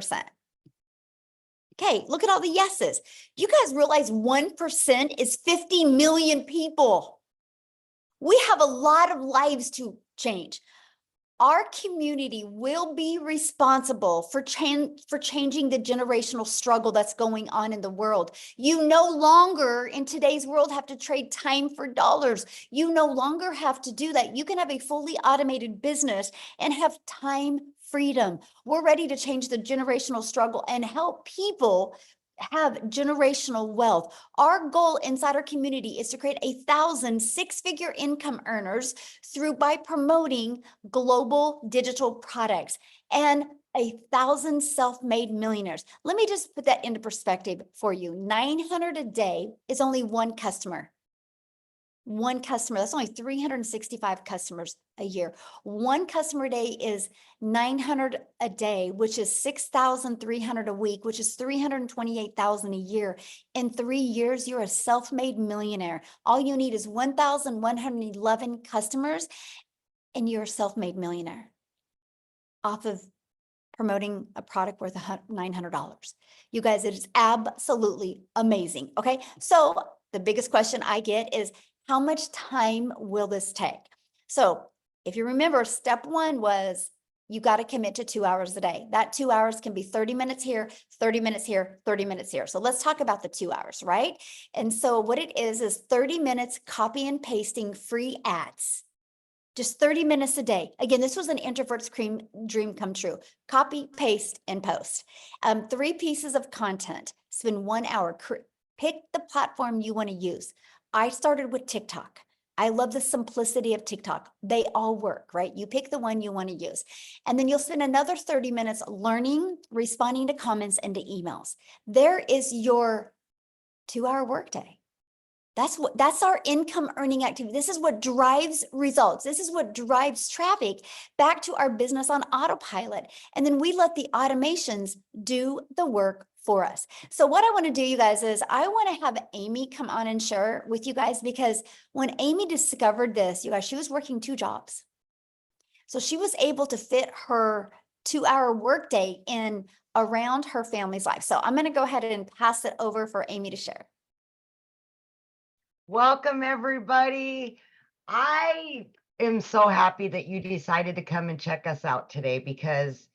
Okay, look at all the yeses. You guys realize 1% is 50 million people. We have a lot of lives to change. Our community will be responsible for changing the generational struggle that's going on in the world. You no longer in today's world have to trade time for dollars. You no longer have to do that. You can have a fully automated business and have time freedom. We're ready to change the generational struggle and help people have generational wealth. Our goal inside our community is to create 1,000 six-figure income earners by promoting global digital products, and 1,000 self-made millionaires. Let me just put that into perspective for you. 900 a day is only one customer. One customer, that's only 365 customers a year. One customer a day is 900 a day, which is 6,300 a week, which is 328,000 a year. In 3 years, you're a self-made millionaire. All you need is 1,111 customers, and you're a self-made millionaire off of promoting a product worth $900. You guys, it is absolutely amazing. Okay, so the biggest question I get is, how much time will this take? So if you remember, step one was you got to commit to 2 hours a day. That 2 hours can be 30 minutes here, 30 minutes here, 30 minutes here. So let's talk about the 2 hours, right? And so what it is 30 minutes copy and pasting free ads. Just 30 minutes a day. Again, this was an introvert's dream come true. Copy, paste, and post. 3 pieces of content. Spend 1 hour. Pick the platform you want to use. I started with TikTok. I love the simplicity of TikTok. They all work, right? You pick the one you want to use. And then you'll spend another 30 minutes learning, responding to comments and to emails. There is your 2 hour workday. That's our income earning activity. This is what drives results. This is what drives traffic back to our business on autopilot. And then we let the automations do the work for us. So what I want to do, you guys, is I want to have Amy come on and share with you guys, because when Amy discovered this, you guys, she was working 2 jobs. So she was able to fit her 2-hour workday in around her family's life. So I'm going to go ahead and pass it over for Amy to share. Welcome, everybody. I am so happy that you decided to come and check us out today, because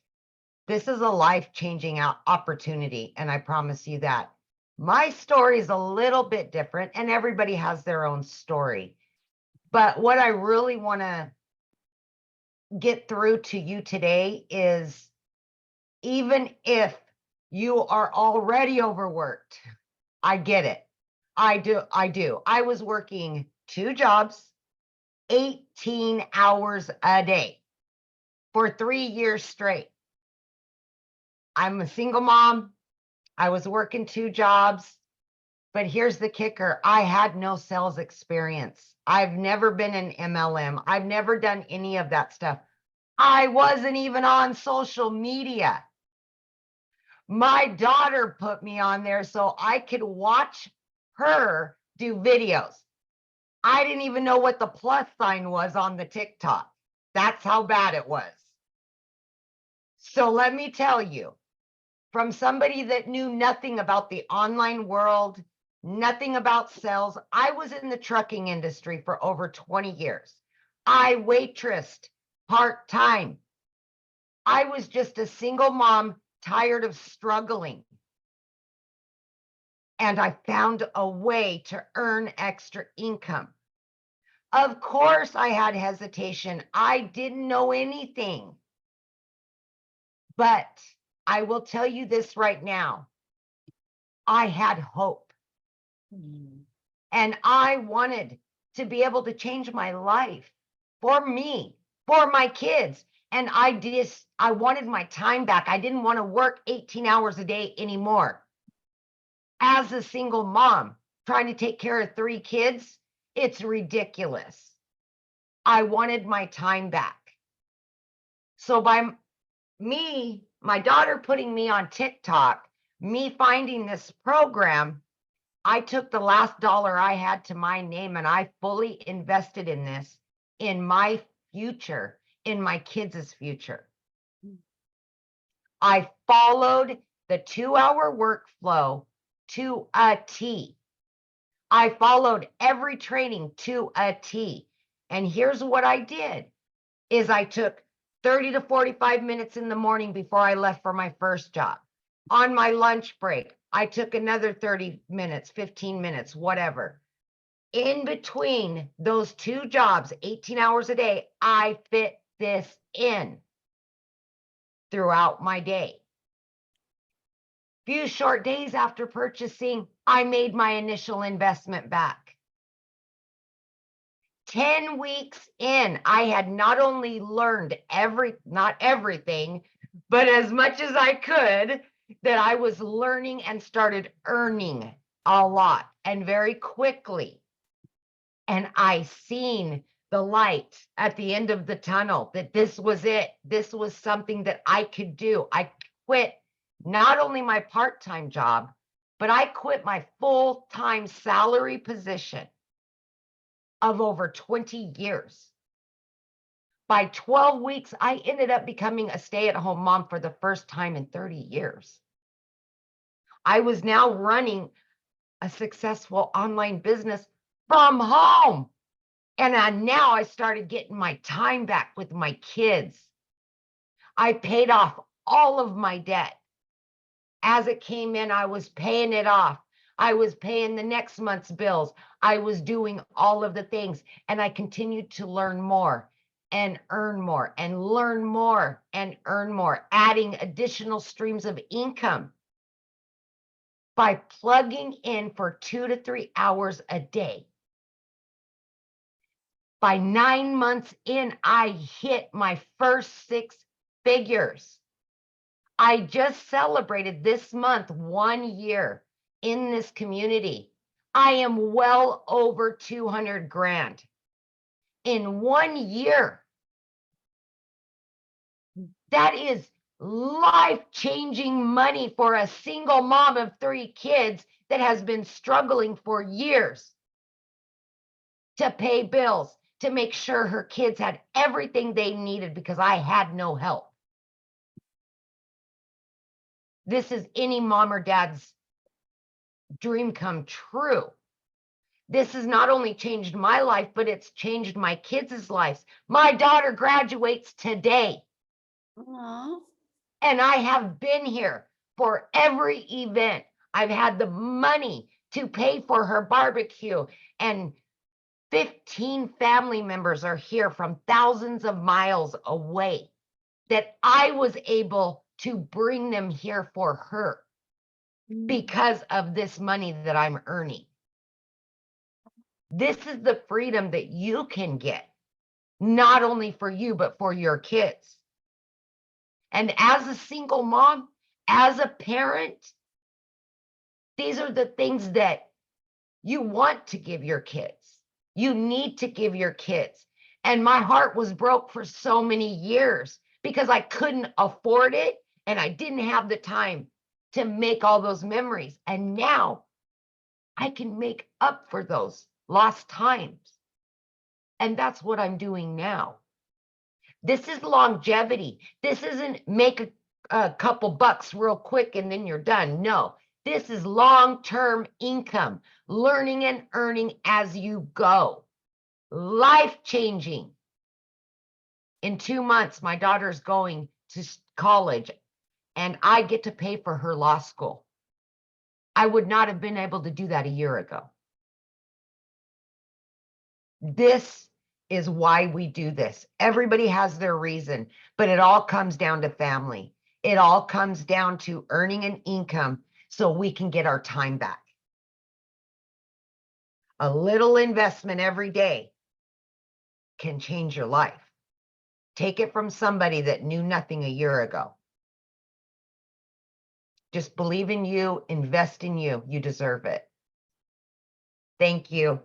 this is a life-changing opportunity, and I promise you that. My story is a little bit different, and everybody has their own story. But what I really want to get through to you today is, even if you are already overworked, I get it. I do. I was working 2 jobs, 18 hours a day for 3 years straight. I'm a single mom. I was working 2 jobs, but here's the kicker. I had no sales experience. I've never been an MLM. I've never done any of that stuff. I wasn't even on social media. My daughter put me on there so I could watch her do videos. I didn't even know what the plus sign was on the TikTok. That's how bad it was. So let me tell you, from somebody that knew nothing about the online world, nothing about sales, I was in the trucking industry for over 20 years. I waitressed part-time. I was just a single mom, tired of struggling. And I found a way to earn extra income. Of course, I had hesitation. I didn't know anything. But I will tell you this right now. I had hope. And I wanted to be able to change my life for me, for my kids. And I wanted my time back. I didn't want to work 18 hours a day anymore. As a single mom, trying to take care of 3 kids, it's ridiculous. I wanted my time back. So by me, my daughter putting me on TikTok, me finding this program, I took the last dollar I had to my name and I fully invested in this, in my future, in my kids' future. I followed the 2-hour workflow to a T. I followed every training to a T. And here's what I did, is I took 30 to 45 minutes in the morning before I left for my first job. On my lunch break, I took another 30 minutes, 15 minutes, whatever. In between those 2 jobs, 18 hours a day, I fit this in throughout my day. Few short days after purchasing, I made my initial investment back. 10 weeks in, I had not only learned not everything, but as much as I could, that I was learning and started earning a lot and very quickly. And I seen the light at the end of the tunnel, that this was it. This was something that I could do. I quit not only my part-time job, but I quit my full-time salary position of over 20 years. By 12 weeks, I ended up becoming a stay-at-home mom for the first time in 30 years. I was now running a successful online business from home. And now I started getting my time back with my kids. I paid off all of my debt. As it came in, I was paying it off. I was paying the next month's bills. I was doing all of the things, and I continued to learn more and earn more and learn more and earn more, adding additional streams of income by plugging in for 2 to 3 hours a day. By 9 months in, I hit my first 6 figures. I just celebrated this month 1 year in this community. I am well over 200 grand in 1 year. That is life-changing money for a single mom of 3 kids that has been struggling for years to pay bills, to make sure her kids had everything they needed because I had no help. This is any mom or dad's dream come true. This has not only changed my life, but it's changed my kids' lives. My daughter graduates today. Aw. And I have been here for every event. I've had the money to pay for her barbecue, and 15 family members are here from thousands of miles away that I was able to bring them here for her because of this money that I'm earning. This is the freedom that you can get, not only for you, but for your kids. And as a single mom, as a parent, these are the things that you want to give your kids. You need to give your kids. And my heart was broke for so many years because I couldn't afford it and I didn't have the time to make all those memories. And now I can make up for those lost times. And that's what I'm doing now. This is longevity. This isn't make a couple bucks real quick and then you're done. No, this is long-term income, learning and earning as you go. Life-changing. In 2 months, my daughter's going to college and I get to pay for her law school. I would not have been able to do that a year ago. This is why we do this. Everybody has their reason, but it all comes down to family. It all comes down to earning an income so we can get our time back. A little investment every day can change your life. Take it from somebody that knew nothing a year ago. Just believe in you, invest in you. You deserve it. Thank you.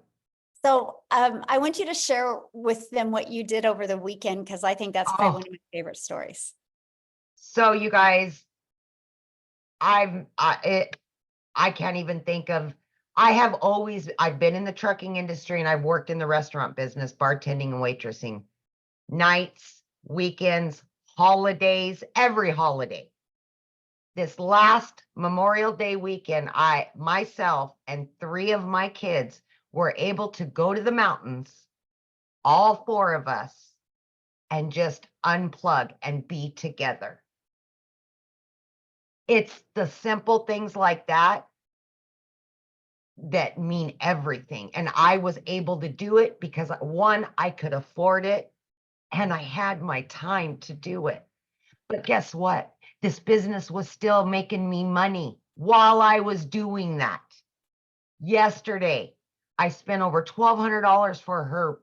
So I want you to share with them what you did over the weekend, because I think that's probably one of my favorite stories. So you guys, I can't even think of, I've been in the trucking industry and I've worked in the restaurant business, bartending and waitressing, nights, weekends, holidays, every holiday. This last Memorial Day weekend, myself and 3 of my kids were able to go to the mountains, all 4 of us, and just unplug and be together. It's the simple things like that that mean everything. And I was able to do it because 1, I could afford it and I had my time to do it. But guess what? This business was still making me money while I was doing that. Yesterday, I spent over $1,200 for her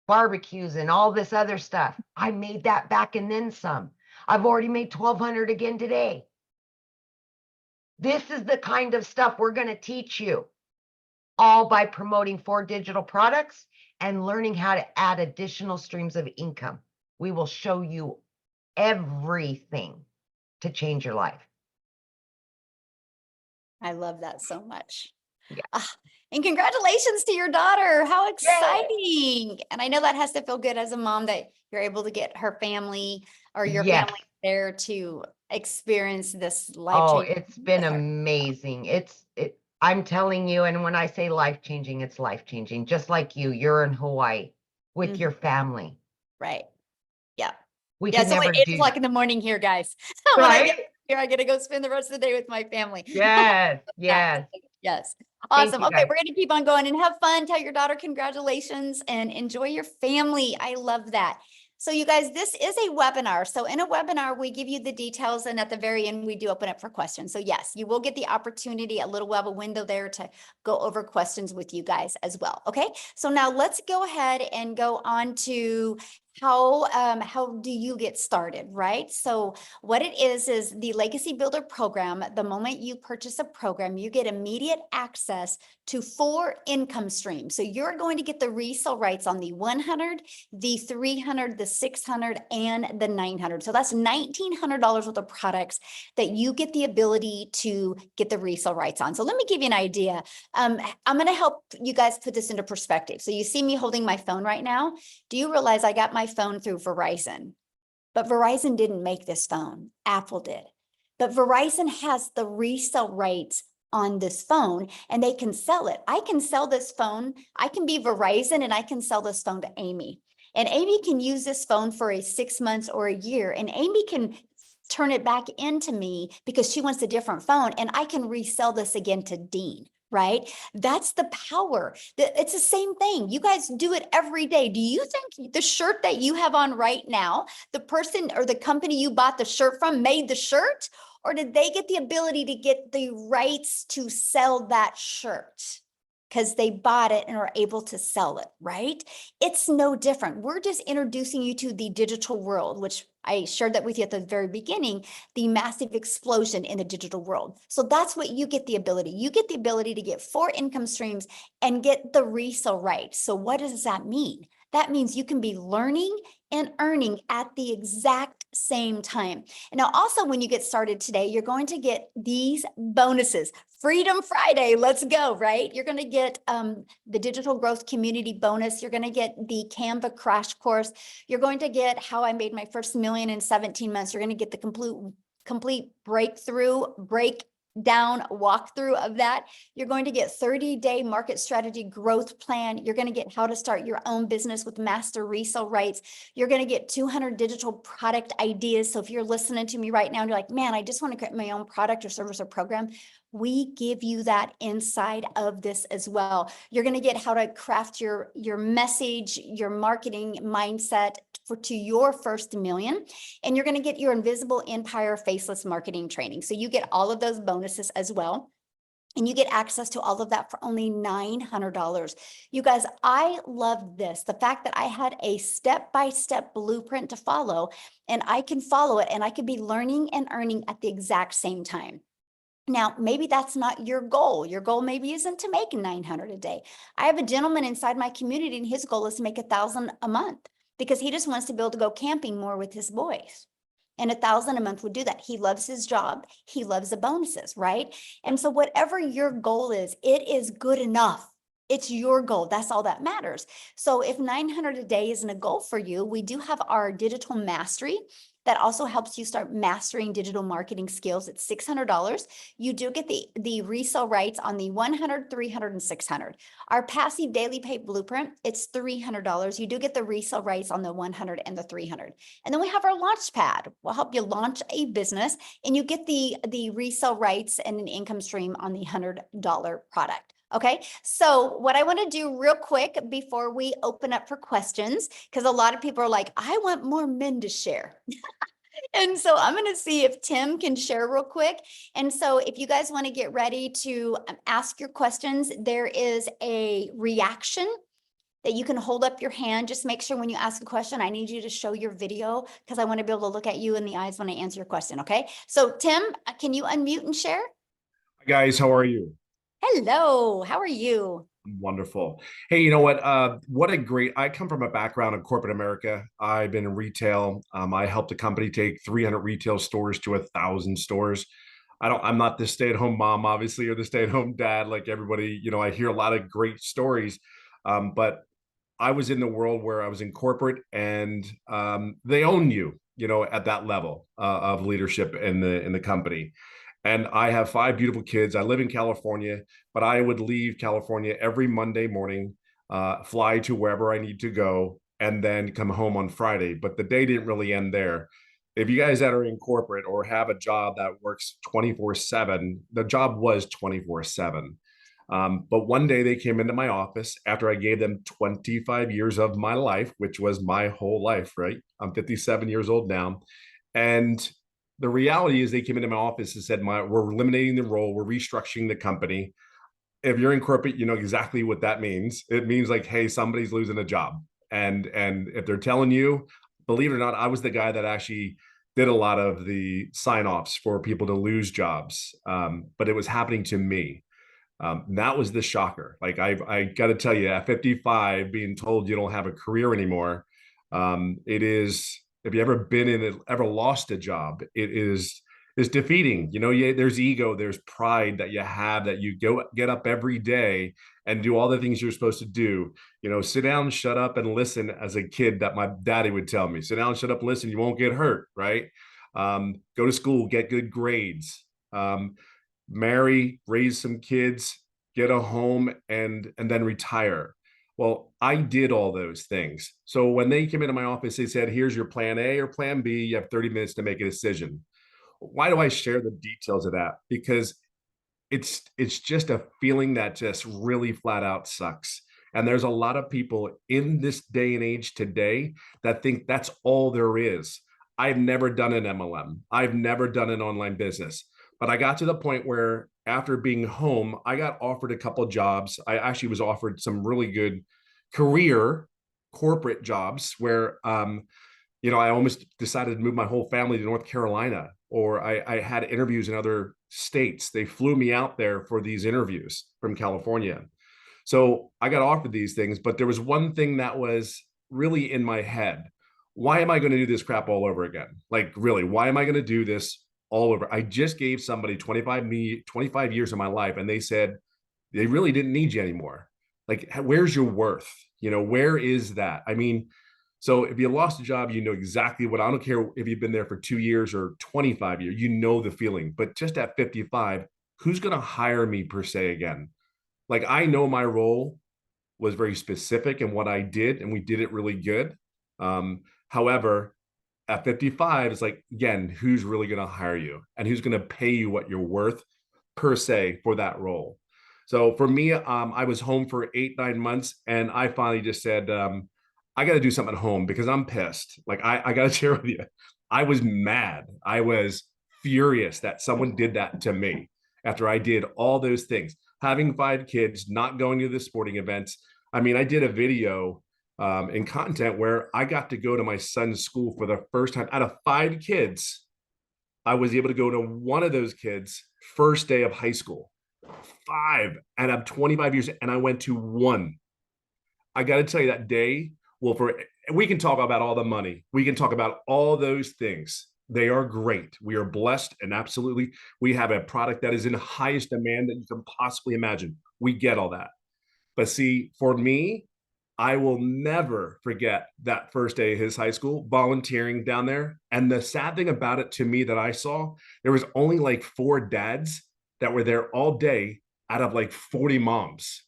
barbecues and all this other stuff. I made that back and then some. I've already made $1,200 again today. This is the kind of stuff we're going to teach you, all by promoting 4 digital products and learning how to add additional streams of income. We will show you everything to change your life. I love that so much. Yeah. And congratulations to your daughter. How exciting. And I know that has to feel good as a mom that you're able to get her family or your Yes. family there to experience this Oh, life-changing. it's been with her. amazing. I'm telling you, and when I say life-changing, it's life-changing. Just like you're in Hawaii with your family. Right. Yeah. We Yeah. can So never like 8 do o'clock that. in the morning here, guys. When I Right? get here, I get to go spend the rest of the day with my family. Yes, yes. Yes. Thank Awesome. you, Okay, guys. we're going to keep on going and have fun. Tell your daughter congratulations and enjoy your family. I love that. So you guys, this is a webinar. So in a webinar, we give you the details, and at the very end, we do open up for questions. So yes, you will get the opportunity, a little while, a window there to go over questions with you guys as well. Okay, so now let's go ahead and go on to how do you get started, right? So what it is the Legacy Builder program. The moment you purchase a program, you get immediate access to 4 income streams. So you're going to get the resale rights on the 100, the 300, the 600, and the 900. So that's $1,900 worth of products that you get the ability to get the resale rights on. So let me give you an idea. I'm going to help you guys put this into perspective. So you see me holding my phone right now. Do you realize I got my phone through Verizon? But Verizon didn't make this phone. Apple did. But Verizon has the resale rights on this phone and they can sell it. I can sell this phone. I can be Verizon and I can sell this phone to Amy. And Amy can use this phone for a 6 months or a year. And Amy can turn it back into me because she wants a different phone. And I can resell this again to Dean. Right? That's the power. It's the same thing. You guys do it every day. Do you think the shirt that you have on right now, the person or the company you bought the shirt from made the shirt? Or did they get the ability to get the rights to sell that shirt? Because they bought it and are able to sell it, right? It's no different. We're just introducing you to the digital world, which I shared that with you at the very beginning, the massive explosion in the digital world. So that's what you get the ability. You get the ability to get 4 income streams and get the resale rights. So what does that mean? That means you can be learning and earning at the exact same time. And now also when you get started today, you're going to get these bonuses. Freedom Friday, let's go, right? You're going to get the digital growth community bonus. You're going to get the Canva crash course. You're going to get how I made my first million in 17 months. You're going to get the complete breakdown walkthrough of that. You're going to get 30-day market strategy growth plan. You're going to get how to start your own business with master resale rights. You're going to get 200 digital product ideas. So if you're listening to me right now and you're like, man, I just want to create my own product or service or program, we give you that inside of this as well. You're going to get how to craft your message, your marketing mindset to your first million. And you're going to get your invisible empire faceless marketing training. So you get all of those bonuses as well. And you get access to all of that for only $900. You guys, I love this. The fact that I had a step-by-step blueprint to follow, and I can follow it, and I could be learning and earning at the exact same time. Now, maybe that's not your goal. Your goal maybe isn't to make 900 a day. I have a gentleman inside my community and his goal is to make 1,000 a month because he just wants to be able to go camping more with his boys. And 1,000 a month would do that. He loves his job. He loves the bonuses, right? And so whatever your goal is, it is good enough. It's your goal. That's all that matters. So if 900 a day isn't a goal for you, we do have our digital mastery that also helps you start mastering digital marketing skills. It's $600. You do get the resale rights on the 100, 300, and 600. Our passive daily pay blueprint, it's $300. You do get the resale rights on the 100 and the 300. And then we have our launch pad. We'll help you launch a business and you get the resale rights and an income stream on the $100 product. Okay, so what I want to do real quick before we open up for questions, because a lot of people are like, I want more men to share. And so I'm going to see if Tim can share real quick. And so if you guys want to get ready to ask your questions, there is a reaction that you can hold up your hand. Just make sure when you ask a question, I need you to show your video because I want to be able to look at you in the eyes when I answer your question. Okay, so Tim, can you unmute and share? Hi guys, how are you? Hello, how are you? Wonderful. Hey, you know what a great, I come from a background in corporate America. I've been in retail. I helped a company take 300 retail stores to 1,000 stores. I'm not the stay-at-home mom, obviously, or the stay-at-home dad, like everybody, I hear a lot of great stories. But I was in the world where I was in corporate and they own you, at that level of leadership in the company. And I have 5 beautiful kids. I live in California, but I would leave California every Monday morning, fly to wherever I need to go, and then come home on Friday. But the day didn't really end there. If you guys that are in corporate or have a job that works 24/7, the job was 24/7. But one day they came into my office after I gave them 25 years of my life, which was my whole life, right? I'm 57 years old now. And the reality is they came into my office and said, we're eliminating the role, we're restructuring the company. If you're in corporate, you know exactly what that means. It means like, hey, somebody's losing a job. And if they're telling you, believe it or not, I was the guy that actually did a lot of the sign-offs for people to lose jobs. But it was happening to me. That was the shocker. Like I got to tell you, at 55, being told you don't have a career anymore, it is. If you ever been in it, ever lost a job, it's defeating. You know, there's ego, there's pride that you have, that you get up every day and do all the things you're supposed to do. You know, sit down, shut up, and listen. As a kid, that my daddy would tell me, sit down, shut up, listen. You won't get hurt, right? Go to school, get good grades. Marry, raise some kids, get a home, and then retire. Well, I did all those things. So when they came into my office, they said, here's your plan A or plan B. You have 30 minutes to make a decision. Why do I share the details of that? Because it's just a feeling that just really flat out sucks. And there's a lot of people in this day and age today that think that's all there is. I've never done an MLM. I've never done an online business. But I got to the point where after being home, I got offered a couple of jobs. I actually was offered some really good career corporate jobs where you know, I almost decided to move my whole family to North Carolina, or I had interviews in other states. They flew me out there for these interviews from California. So I got offered these things, but there was one thing that was really in my head. Why am I going to do this crap all over again? Like, really, why am I going to do this all over? I just gave somebody 25 years of my life, and they said they really didn't need you anymore. Like, where's your worth? You know, where is that? I mean, so if you lost a job, you know exactly what, I don't care if you've been there for 2 years or 25 years, you know the feeling. But just at 55, who's going to hire me per se again? Like, I know my role was very specific in what I did, and we did it really good. However, at 55, it's like, again, who's really going to hire you and who's going to pay you what you're worth per se for that role? So for me, I was home for 8-9 months, and I finally just said, I got to do something at home because I'm pissed. Like, I got to share with you, I was mad. I was furious that someone did that to me after I did all those things. Having 5 kids, not going to the sporting events. I mean, I did a video in content where I got to go to my son's school for the first time. Out of 5 kids, I was able to go to one of those kids' first day of high school. 5, and I'm 25 years, and I went to one. I got to tell you, that day, well, we can talk about all the money. We can talk about all those things. They are great. We are blessed, and absolutely, we have a product that is in highest demand that you can possibly imagine. We get all that. But see, for me, I will never forget that first day of his high school, volunteering down there. And the sad thing about it to me that I saw, there was only like 4 dads that were there all day out of like 40 moms.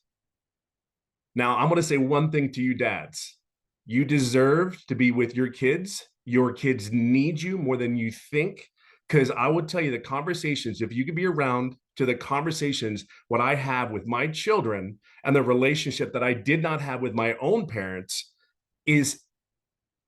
Now, I'm going to say one thing to you dads. You deserve to be with your kids. Your kids need you more than you think. Because I would tell you, the conversations, if you could be around to the conversations, what I have with my children and the relationship that I did not have with my own parents is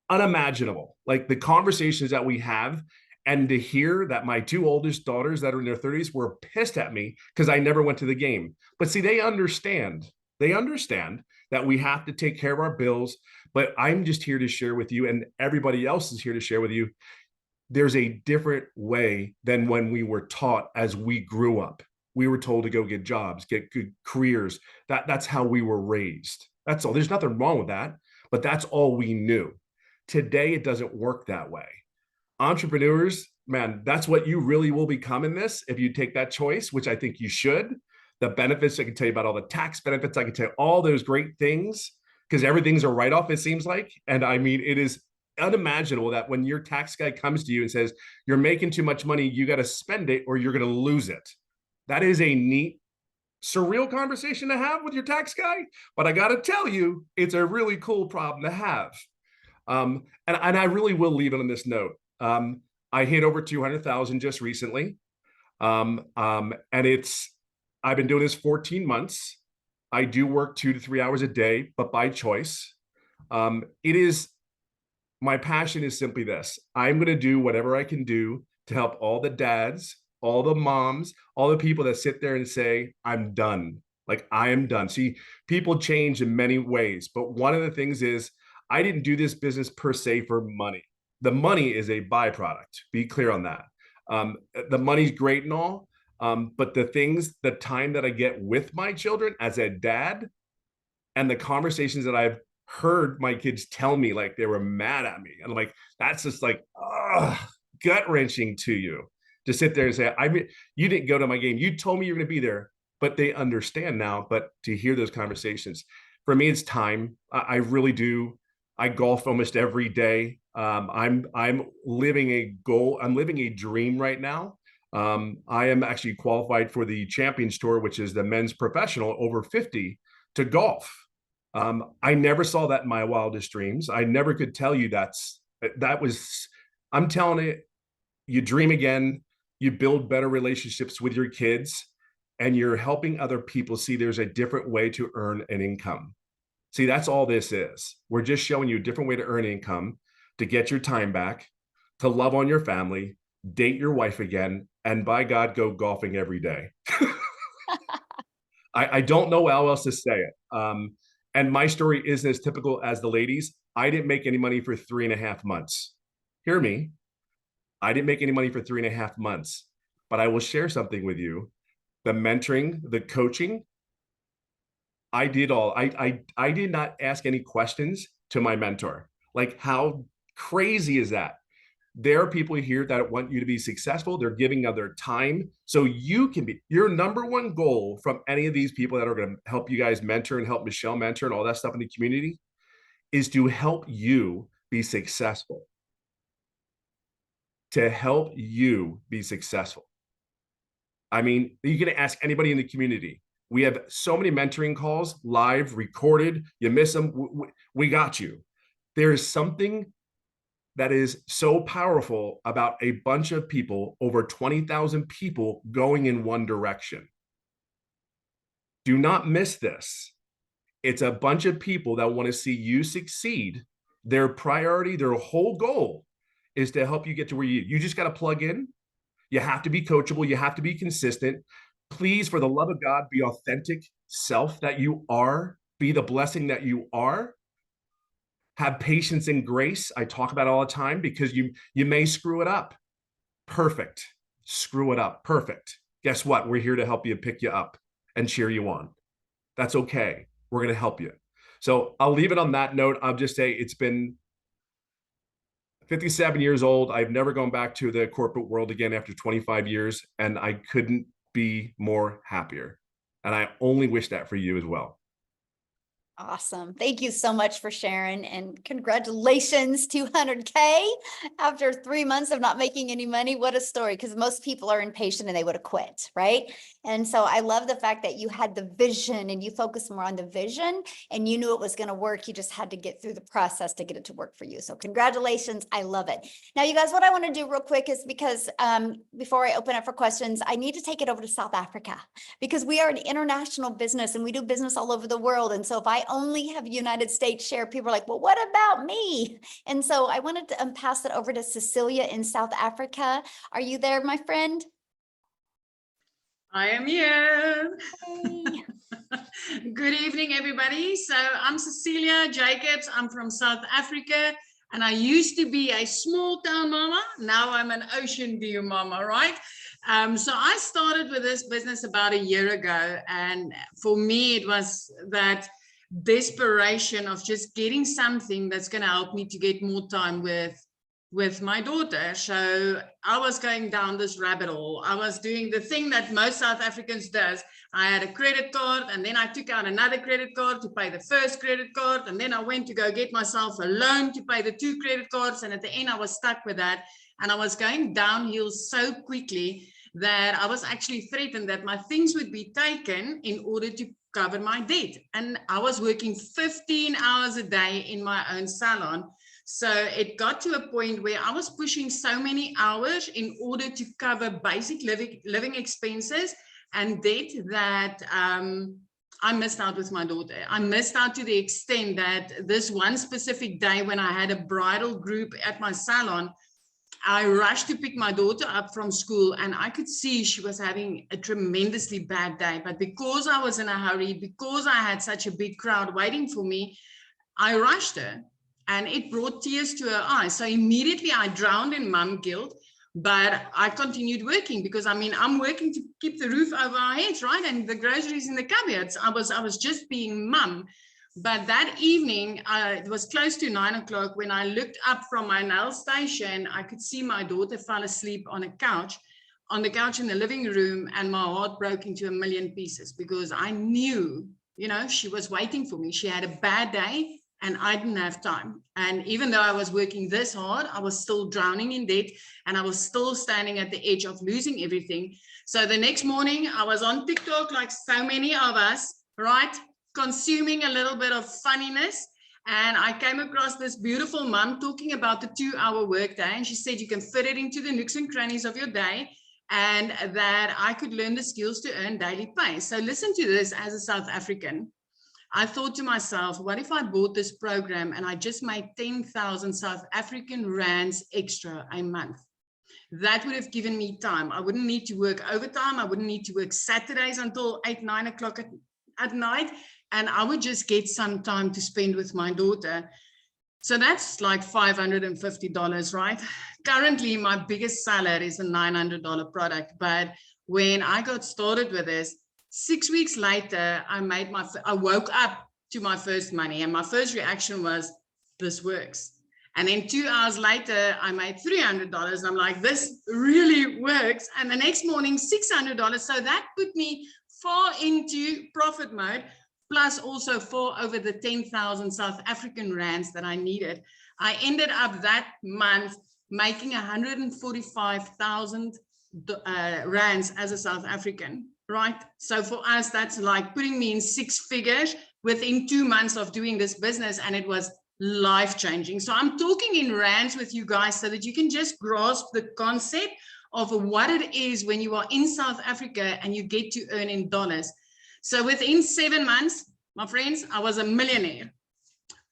unimaginable. Like, the conversations that we have, and to hear that my 2 oldest daughters that are in their 30s were pissed at me because I never went to the game. But see, they understand that we have to take care of our bills. But I'm just here to share with you, and everybody else is here to share with you, there's a different way than when we were taught as we grew up. We were told to go get jobs, get good careers. That's how we were raised. That's all. There's nothing wrong with that, but that's all we knew. Today, it doesn't work that way. Entrepreneurs, man, that's what you really will become in this if you take that choice, which I think you should. The benefits, I can tell you about all the tax benefits. I can tell you all those great things because everything's a write-off, it seems like. And I mean, it is unimaginable that when your tax guy comes to you and says, you're making too much money, you got to spend it or you're going to lose it. That is a neat, surreal conversation to have with your tax guy. But I got to tell you, it's a really cool problem to have. And I really will leave it on this note. I hit over 200,000 just recently. And I've been doing this 14 months. I do work 2 to 3 hours a day, but by choice. My passion is simply this. I'm going to do whatever I can do to help all the dads, all the moms, all the people that sit there and say, I'm done. Like, I am done. See, people change in many ways, but one of the things is I didn't do this business per se for money. The money is a byproduct. Be clear on that. The money's great and all, but the time that I get with my children as a dad, and the conversations that I've heard my kids tell me, like they were mad at me, and I'm like, that's just like gut wrenching to you to sit there and say, I mean, you didn't go to my game. You told me you're going to be there, but they understand now. But to hear those conversations, for me, it's time. I really do. I golf almost every day. I'm living a goal. I'm living a dream right now. I am actually qualified for the Champions Tour, which is the men's professional over 50 to golf. I never saw that in my wildest dreams. I never could tell you I'm telling it, you dream again, you build better relationships with your kids, and you're helping other people see there's a different way to earn an income. See, that's all this is. We're just showing you a different way to earn income, to get your time back, to love on your family, date your wife again, and by God, go golfing every day. I don't know how else to say it. And my story isn't as typical as the ladies. I didn't make any money for 3.5 months. Hear me. I didn't make any money for 3.5 months, but I will share something with you. The mentoring, the coaching, I did all. I did not ask any questions to my mentor. Like, how crazy is that? There are people here that want you to be successful. They're giving of their time so you can be. Your number one goal from any of these people that are going to help you guys mentor and help Michelle mentor and all that stuff in the community is to help you be successful. To help you be successful. I mean, you can ask anybody in the community. We have so many mentoring calls, live, recorded. You miss them, we got you. There is something that is so powerful about a bunch of people, over 20,000 people going in one direction. Do not miss this. It's a bunch of people that want to see you succeed. Their priority, their whole goal is to help you get to where you just got to plug in. You have to be coachable. You have to be consistent. Please, for the love of God, be authentic self that you are. Be the blessing that you are. Have patience and grace. I talk about it all the time because you may screw it up. Perfect. Screw it up. Perfect. Guess what? We're here to help you, pick you up, and cheer you on. That's okay. We're going to help you. So I'll leave it on that note. I'll just say it's been 57 years old. I've never gone back to the corporate world again after 25 years, and I couldn't be more happier. And I only wish that for you as well. Awesome. Thank you so much for sharing, and congratulations, 200K after 3 months of not making any money. What a story, because most people are impatient and they would have quit, right? And so I love the fact that you had the vision and you focused more on the vision and you knew it was going to work. You just had to get through the process to get it to work for you. So congratulations. I love it. Now, you guys, what I want to do real quick is because before I open up for questions, I need to take it over to South Africa because we are an international business and we do business all over the world. And so if I only have United States share, people are like, well, what about me? And so I wanted to pass it over to Cecilia in South Africa. Are you there, my friend? I am here. Hey. Good evening, everybody. So I'm Cecilia Jacobs. I'm from South Africa, and I used to be a small town mama. Now I'm an ocean view mama, right? So I started with this business about a year ago, and for me, it was that desperation of just getting something that's going to help me to get more time with my daughter. So I was going down this rabbit hole. I was doing the thing that most South Africans does. I had a credit card, and then I took out another credit card to pay the first credit card, and then I went to go get myself a loan to pay the 2 credit cards, and at the end I was stuck with that, and I was going downhill so quickly that I was actually threatened that my things would be taken in order to cover my debt. And I was working 15 hours a day in my own salon. So it got to a point where I was pushing so many hours in order to cover basic living expenses and debt that I missed out with my daughter. I missed out to the extent that this one specific day when I had a bridal group at my salon, I rushed to pick my daughter up from school, and I could see she was having a tremendously bad day. But because I was in a hurry, because I had such a big crowd waiting for me, I rushed her. and it brought tears to her eyes. So immediately I drowned in mom guilt, but I continued working because I mean, I'm working to keep the roof over our heads, right? And the groceries in the cupboards. I was just being mum. But that evening, it was close to 9 o'clock when I looked up from my nail station. I could see my daughter fall asleep on the couch in the living room, and my heart broke into a million pieces because I knew, you know, she was waiting for me. She had a bad day and I didn't have time. And even though I was working this hard, I was still drowning in debt and I was still standing at the edge of losing everything. So the next morning I was on TikTok like so many of us, right? Consuming a little bit of funniness. And I came across this beautiful mom talking about the 2-hour workday. And she said, you can fit it into the nooks and crannies of your day, and that I could learn the skills to earn daily pay. So listen to this. As a South African, I thought to myself, what if I bought this program and I just made 10,000 South African rands extra a month? That would have given me time. I wouldn't need to work overtime. I wouldn't need to work Saturdays until 8, 9 o'clock at night. And I would just get some time to spend with my daughter. So that's like $550, right? Currently, my biggest seller is a $900 product. But when I got started with this, 6 weeks later, I woke up to my first money. And my first reaction was, this works. And then 2 hours later, I made $300. And I'm like, this really works. And the next morning, $600. So that put me far into profit mode, plus also for over the 10,000 South African rands that I needed. I ended up that month making 145,000 rands as a South African, right? So for us, that's like putting me in 6 figures within 2 months of doing this business, and it was life-changing. So I'm talking in rands with you guys so that you can just grasp the concept of what it is when you are in South Africa and you get to earn in dollars. So within 7 months, my friends, I was a millionaire.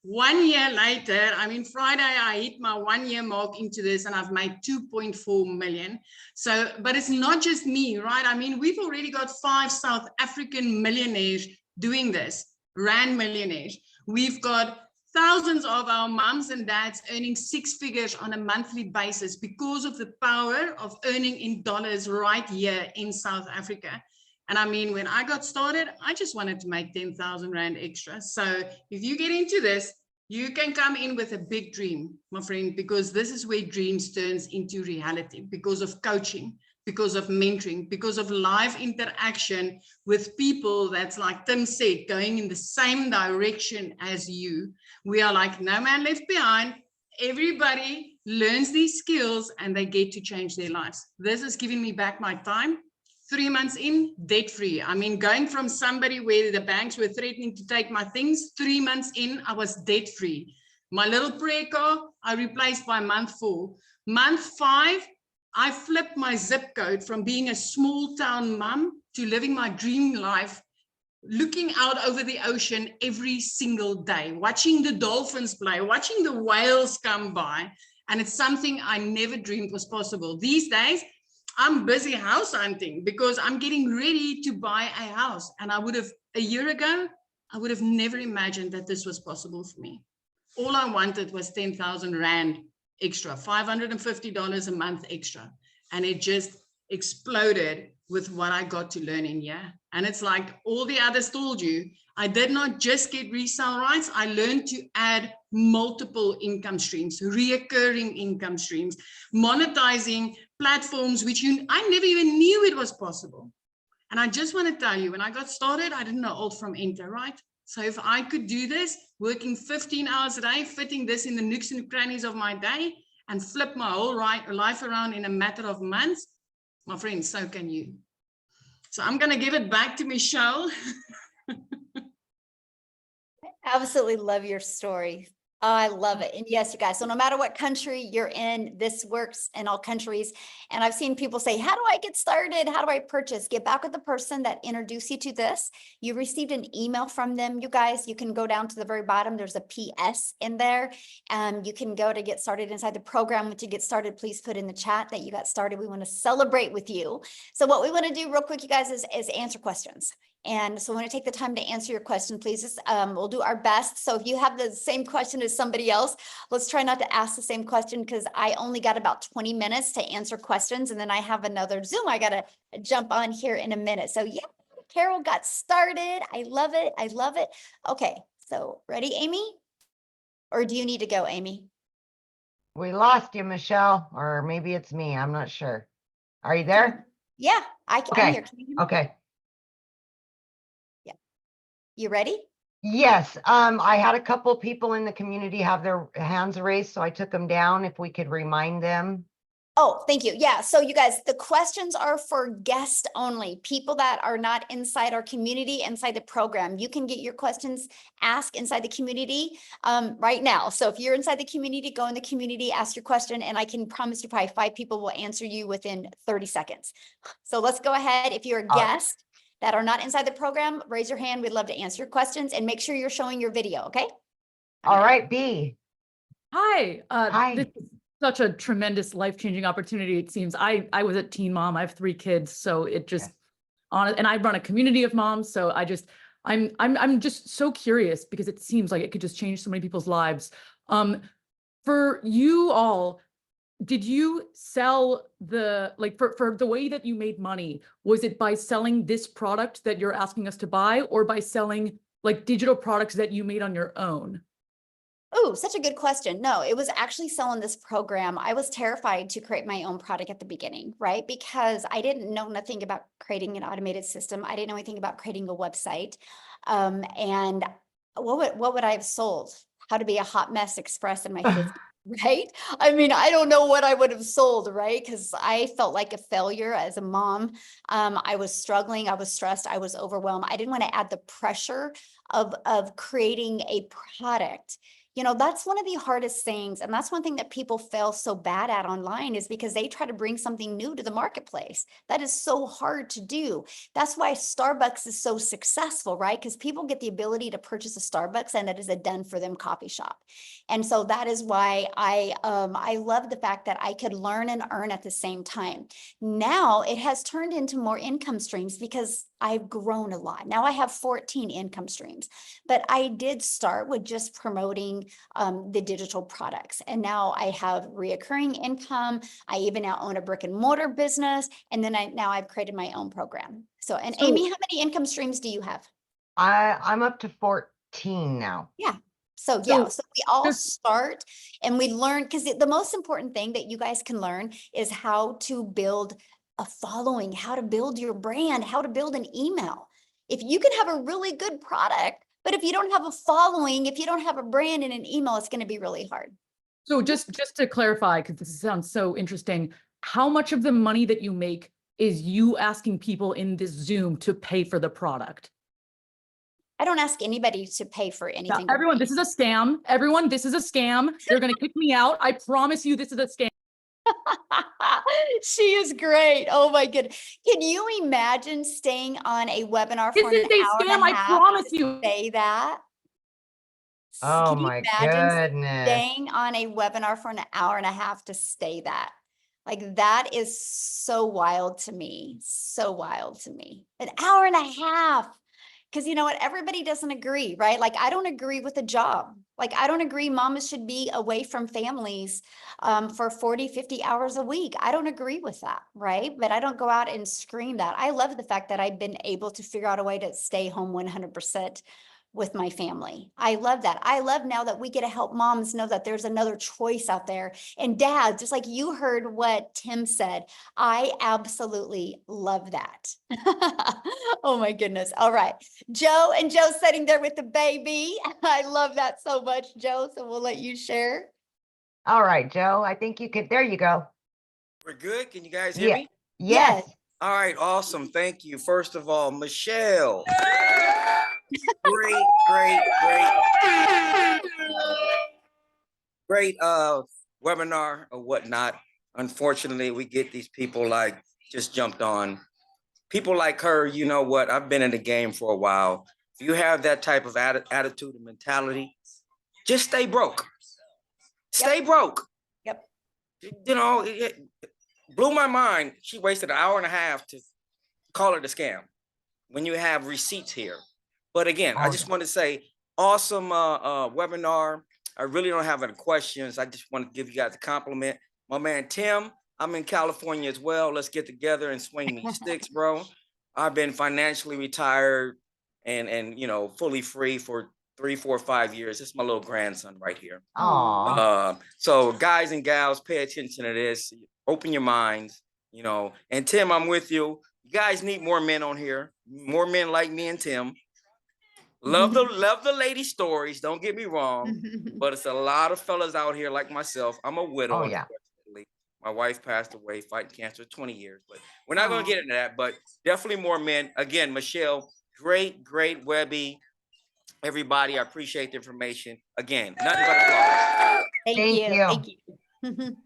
1 year later, I mean, Friday, I hit my 1 year mark into this and I've made 2.4 million. So, but it's not just me, right? I mean, we've already got 5 South African millionaires doing this, rand millionaires. We've got thousands of our moms and dads earning 6 figures on a monthly basis because of the power of earning in dollars right here in South Africa. And I mean, when I got started, I just wanted to make 10,000 Rand extra. So if you get into this, you can come in with a big dream, my friend, because this is where dreams turns into reality, because of coaching, because of mentoring, because of live interaction with people that's, like Tim said, going in the same direction as you. We are like no man left behind. Everybody learns these skills and they get to change their lives. This is giving me back my time. 3 months in, debt free. I mean, going from somebody where the banks were threatening to take my things, 3 months in, I was debt free. My little prayer car, I replaced by month 4. Month 5, I flipped my zip code from being a small town mom to living my dream life, looking out over the ocean every single day, watching the dolphins play, watching the whales come by. And it's something I never dreamed was possible. These days, I'm busy house hunting because I'm getting ready to buy a house. And a year ago, I would have never imagined that this was possible for me. All I wanted was 10,000 Rand extra, $550 a month extra. And it just exploded with what I got to learn in here. And it's like all the others told you, I did not just get resale rights. I learned to add multiple income streams, reoccurring income streams, monetizing platforms, which I never even knew it was possible. And I just want to tell you, when I got started, I didn't know alt from enter, right? So if I could do this, working 15 hours a day, fitting this in the nooks and crannies of my day, and flip my whole life around in a matter of months, my friends, so can you. So I'm going to give it back to Michelle. Absolutely love your story. I love it. And yes, you guys, so no matter what country you're in, this works in all countries. And I've seen people say, how do I get started? How do I purchase? Get back with the person that introduced you to this. You received an email from them. You guys, you can go down to the very bottom. There's a PS in there. You can go to get started inside the program. To get started, please put in the chat that you got started. We want to celebrate with you. So what we want to do real quick, you guys, is answer questions. And so I want to take the time to answer your question, please. We'll do our best. So if you have the same question as somebody else, let's try not to ask the same question, because I only got about 20 minutes to answer questions. And then I have another Zoom I got to jump on here in a minute. So yeah, Carol got started. I love it. I love it. Okay, so ready, Amy? Or do you need to go, Amy? We lost you, Michelle, or maybe it's me. I'm not sure. Are you there? Yeah, I'm Okay. here. Can you hear me? Okay. You ready? Yes, I had a couple people in the community have their hands raised, so I took them down. If we could remind them. Oh, thank you. Yeah. So you guys, the questions are for guests only, people that are not inside our community, inside the program. You can get your questions asked inside the community right now. So if you're inside the community, go in the community, ask your question, and I can promise you probably 5 people will answer you within 30 seconds. So let's go ahead. If you're a guest that are not inside the program, raise your hand. We'd love to answer your questions, and make sure you're showing your video. Okay. All right, B. Hi. Hi. This is such a tremendous life-changing opportunity. It seems I was a teen mom. I have 3 kids, so it just and I run a community of moms. So I'm just so curious, because it seems like it could just change so many people's lives. For you all, did you sell the, like, for the way that you made money, was it by selling this product that you're asking us to buy, or by selling like digital products that you made on your own? Oh, such a good question. No, it was actually selling this program. I was terrified to create my own product at the beginning, right? Because I didn't know nothing about creating an automated system. I didn't know anything about creating a website. And what would I have sold? How to be a hot mess express in my 50s, right? I mean, I don't know what I would have sold, right? Because I felt like a failure as a mom. I was struggling. I was stressed. I was overwhelmed. I didn't want to add the pressure of creating a product. You know, that's one of the hardest things. And that's one thing that people fail so bad at online, is because they try to bring something new to the marketplace. That is so hard to do. That's why Starbucks is so successful, right? Because people get the ability to purchase a Starbucks, and it is a done for them coffee shop. And so that is why I love the fact that I could learn and earn at the same time. Now it has turned into more income streams, because I've grown a lot. Now I have 14 income streams, but I did start with just promoting the digital products. And now I have reoccurring income. I even now own a brick and mortar business. And then now I've created my own program. So, and So- Amy, how many income streams do you have? I'm up to 14 now. Yeah. So yeah, So so we all just- start and we learn, because the most important thing that you guys can learn is how to build a following, how to build your brand, how to build an email. If you can have a really good product, but if you don't have a following, if you don't have a brand and an email, it's going to be really hard. So just to clarify, because this sounds so interesting, how much of the money that you make is you asking people in this Zoom to pay for the product? I don't ask anybody to pay for Now, anything. everyone, this is a scam. Everyone, this is a scam. They're going to kick me out. I promise you this is a scam. She is great. Oh my goodness. Can you imagine staying on a webinar This for is an a hour scam, and a I half promise to you. say that? Oh Can you my imagine goodness. staying on a webinar for an hour and a half to say that? Like, that is so wild to me. So wild to me. An hour and a half. Because you know what? Everybody doesn't agree, right? Like, I don't agree with a job. Like, I don't agree mamas should be away from families for 40, 50 hours a week. I don't agree with that, right? But I don't go out and scream that. I love the fact that I've been able to figure out a way to stay home 100% with my family. I love that. I love now that we get to help moms know that there's another choice out there. And dads, just like you heard what Tim said, I absolutely love that. Oh my goodness. All right. Joe, and Joe's sitting there with the baby. I love that so much, Joe. So we'll let you share. All right, Joe, I think you could, there you go. We're good. Can you guys hear Yeah. me? Yes. All right. Awesome. Thank you. First of all, Michelle. Great, webinar or whatnot. Unfortunately, we get these people like just jumped on. People like her, you know what? I've been in the game for a while. If you have that type of attitude and mentality, just stay broke. Stay broke. Yep. You know, it blew my mind. She wasted an hour and a half to call it a scam. when you have receipts here. But again, I Oh, just yeah. want to say, awesome webinar. I really don't have any questions. I just want to give you guys a compliment. My man Tim, I'm in California as well. Let's get together and swing these sticks, bro. I've been financially retired and you know, fully free for 3, 4, 5 years. This is my little grandson right here. Aw. So guys and gals, pay attention to this. Open your minds, you know. And Tim, I'm with you. You guys need more men on here, more men like me and Tim. Love the lady stories. Don't get me wrong, but it's a lot of fellas out here like myself. I'm a widow, Oh, yeah. unfortunately. My wife passed away fighting cancer 20 years, but we're not going to get into that. But definitely more men. Again, Michelle, great Webby. Everybody, I appreciate the information. Again, nothing but applause. Thank you. Thank you.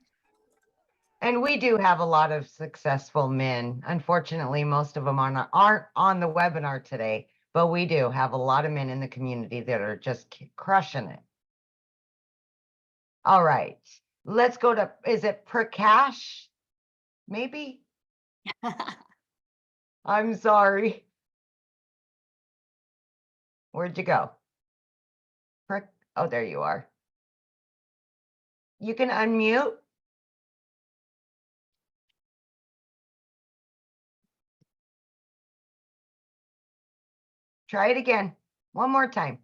And we do have a lot of successful men. Unfortunately, most of them aren't on the webinar today, but we do have a lot of men in the community that are just crushing it. All right, let's go to, is it Prakash? Maybe? I'm sorry. Where'd you go? Oh, there you are. You can unmute. Try it again. One more time.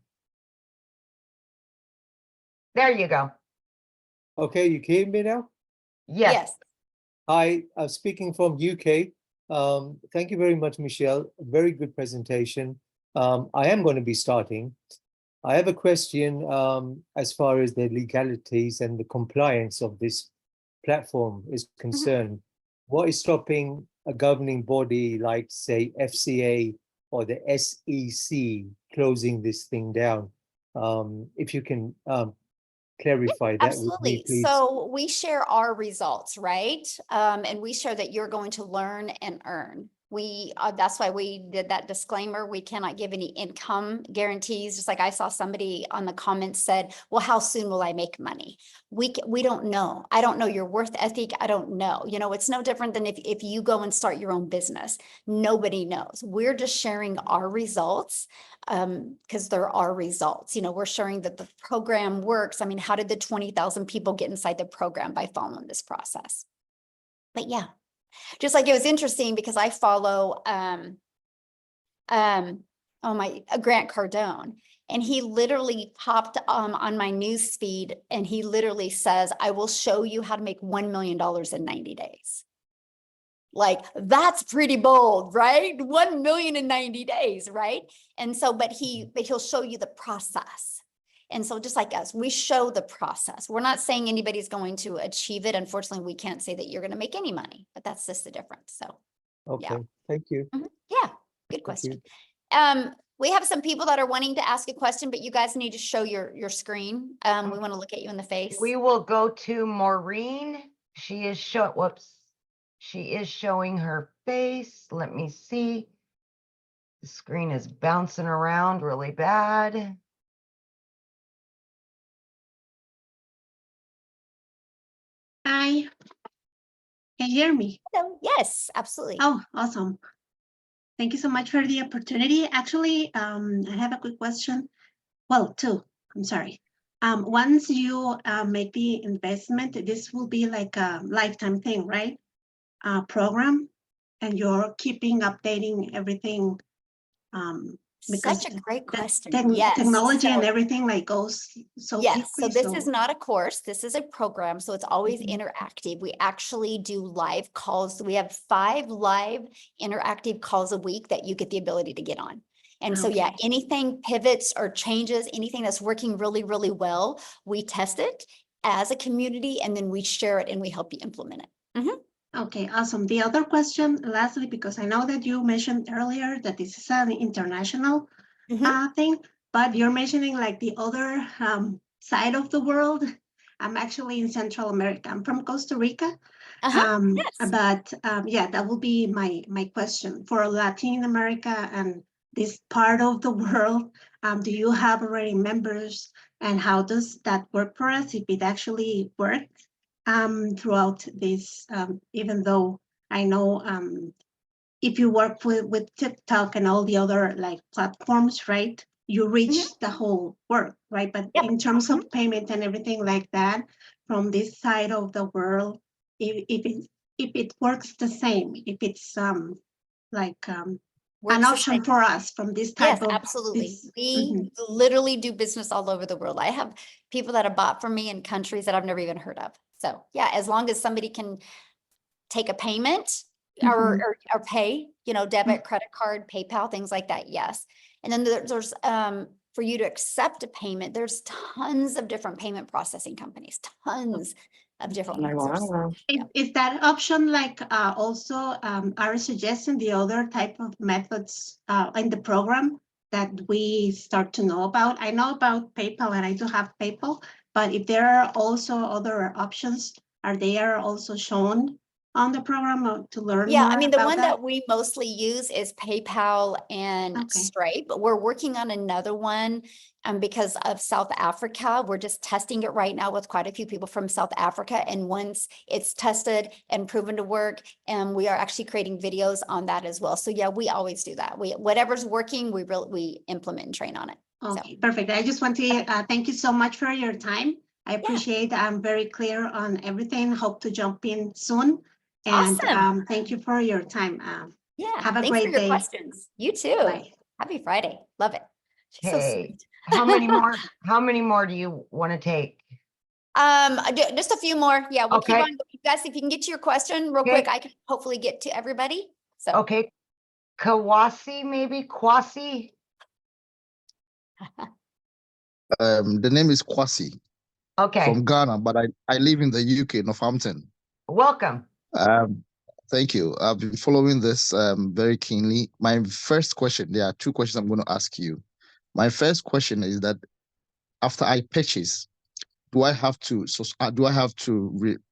There you go. Okay, you can hear me now? Yes. Hi, I'm speaking from UK. Thank you very much, Michelle. Very good presentation. I am going to be starting. I have a question as far as the legalities and the compliance of this platform is concerned. What is stopping a governing body like, say, FCA or the SEC closing this thing down? If you can clarify that with me, Absolutely. please. So we share our results, right? And we share that you're going to learn and earn. That's why we did that disclaimer. We cannot give any income guarantees. Just like I saw somebody on the comments said, well, how soon will I make money? We don't know. I don't know your worth ethic. I don't know. You know, it's no different than if you go and start your own business. Nobody knows. We're just sharing our results because there are results. You know, we're sharing that the program works. I mean, how did the 20,000 people get inside the program? By following this process? But yeah, just like it was interesting because I follow Grant Cardone, and he literally popped on my news feed and he literally says, I will show you how to make $1 million in 90 days. Like, that's pretty bold, right? 1 million in 90 days, right? And so, but he'll show you the process. And so just like us, we show the process. We're not saying anybody's going to achieve it. Unfortunately, we can't say that you're going to make any money, but that's just the difference. So, Okay, yeah. thank you. Yeah, good question. We have some people that are wanting to ask a question, but you guys need to show your screen. We want to look at you in the face. We will go to Maureen. She is She is showing her face. Let me see. The screen is bouncing around really bad. Hi, can you hear me? Hello. Yes, absolutely. Oh, awesome. Thank you so much for the opportunity. Actually, I have a quick question. Well, two, I'm sorry. Once you make the investment, this will be like a lifetime thing, right? Program, and you're keeping updating everything. Because Such a great the question. Yes. technology and So- everything like goes so Yes, so quickly. this is not a course, this is a program, so it's always Mhm. interactive. We actually do live calls. We have 5 live interactive calls a week that you get the ability to get on. And so, yeah, Okay. anything pivots or changes, anything that's working really, really well, we test it as a community and then we share it and we help you implement it. Okay, awesome. The other question, lastly, because I know that you mentioned earlier that this is an international thing, but you're mentioning like the other side of the world. I'm actually in Central America. I'm from Costa Rica. Yes. But yeah, that will be my question for Latin America and this part of the world. Do you have already members, and how does that work for us if it actually worked throughout this, even though I know if you work with TikTok and all the other like platforms, right? You reach the whole world, right? But Yep. in terms of payment and everything like that, from this side of the world, if it works the same, if it's like an Works the option same. for us from this Yes, type of absolutely. this. We literally do business all over the world. I have people that have bought from me in countries that I've never even heard of. So yeah, as long as somebody can take a payment or pay, you know, debit, credit card, PayPal, things like that, yes. And then there's for you to accept a payment, there's tons of different payment processing companies, tons of different ones. Is that option like also are suggesting the other type of methods in the program that we start to know about? I know about PayPal and I do have PayPal, but if there are also other options, are they also shown on the program to learn Yeah, more I mean, the about one that we mostly use is PayPal and Okay. Stripe, but we're working on another one. Because of South Africa, we're just testing it right now with quite a few people from South Africa. And once it's tested and proven to work, and we are actually creating videos on that as well. So yeah, we always do that. Whatever's working, we implement and train on it. Okay, perfect. I just want to thank you so much for your time. I appreciate I'm very clear on everything. Hope to jump in soon. And Awesome. Thank you for your time. Yeah, have a thanks for great your day. questions. You too. Bye. Happy Friday. Love it. She's so Okay. sweet. How many more do you want to take? Just a few more. Yeah, we'll keep Okay. on. You guys, if you can get to your question real Okay. quick, I can hopefully get to everybody. So Okay. Kawasi, maybe Kwasi. The name is Kwasi Okay. from Ghana, but I live in the UK, Northampton. Welcome. Thank you. I've been following this very keenly. My first question, there are two questions I'm going to ask you. My first question is that after I purchase, do I have to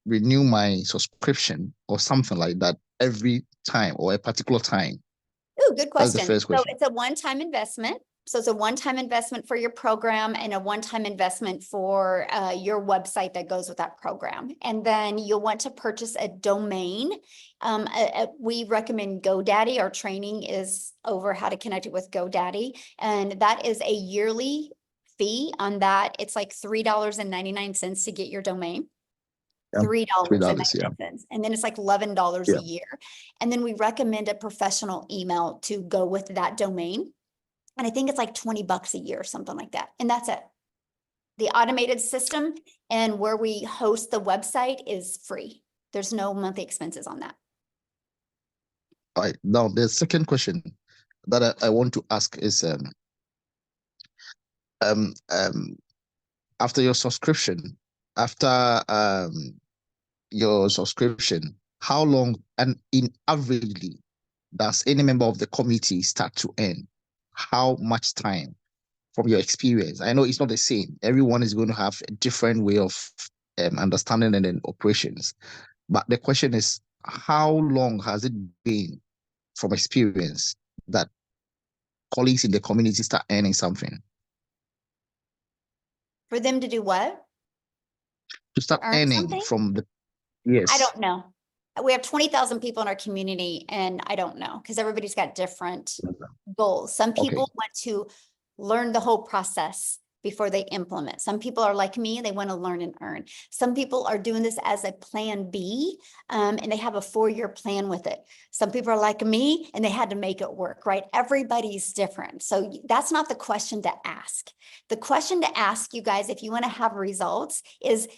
renew my subscription or something like that every time or a particular time? ooh, good That's the question. first So question. it's a one-time investment. So it's a one-time investment for your program and a one-time investment for your website that goes with that program. And then you'll want to purchase a domain. We recommend GoDaddy. Our training is over how to connect it with GoDaddy. And that is a yearly fee on that. It's like $3.99 to get your domain. Yeah, $3, yeah. $3.99. And then it's like $11 Yeah. a year. And then we recommend a professional email to go with that domain. And I think it's like 20 bucks a year, something like that. And that's it. The automated system and where we host the website is free. There's no monthly expenses on that. All right. Now, the second question that I want to ask is after your subscription, how long and in averagely does any member of the committee start to earn? How much time from your experience? I know it's not the same. Everyone is going to have a different way of understanding and then operations. But the question is, how long has it been from experience that colleagues in the community start earning something? For them to do what? To start earn earning something? from the, yes. I don't know. We have 20,000 people in our community and I don't know because everybody's got different goals. Some people want to learn the whole process before they implement. Some people are like me, they want to learn and earn. Some people are doing this as a plan B, and they have a 4-year plan with it. Some people are like me and they had to make it work, right? Everybody's different. So that's not the question to ask. The question to ask you guys, if you want to have results is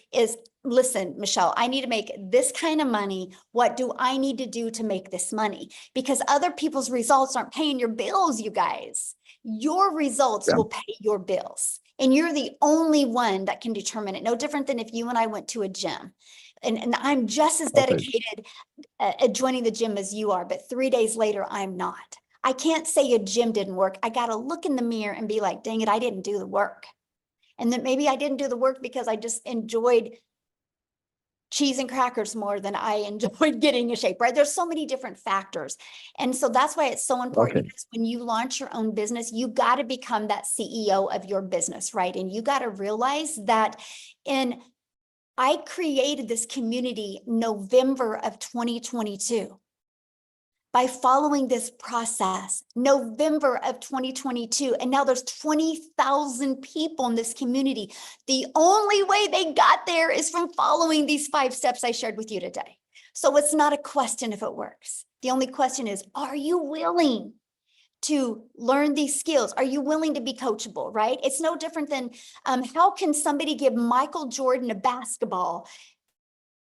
listen, Michelle, I need to make this kind of money. What do I need to do to make this money? Because other people's results aren't paying your bills, you guys. Your results will pay your bills. And you're the only one that can determine it. No different than if you and I went to a gym. And I'm just as dedicated at joining the gym as you are, but 3 days later, I'm not. I can't say a gym didn't work. I got to look in the mirror and be like, dang it, I didn't do the work. And then maybe I didn't do the work because I just enjoyed cheese and crackers more than I enjoyed getting in shape, right? There's so many different factors. And so that's why it's so important because when you launch your own business, you got to become that CEO of your business, right? And you got to realize that I created this community November of 2022. by following this process, November of 2022, and now there's 20,000 people in this community. The only way they got there is from following these 5 steps I shared with you today. So it's not a question if it works. The only question is, are you willing to learn these skills? Are you willing to be coachable, right? It's no different than how can somebody give Michael Jordan a basketball,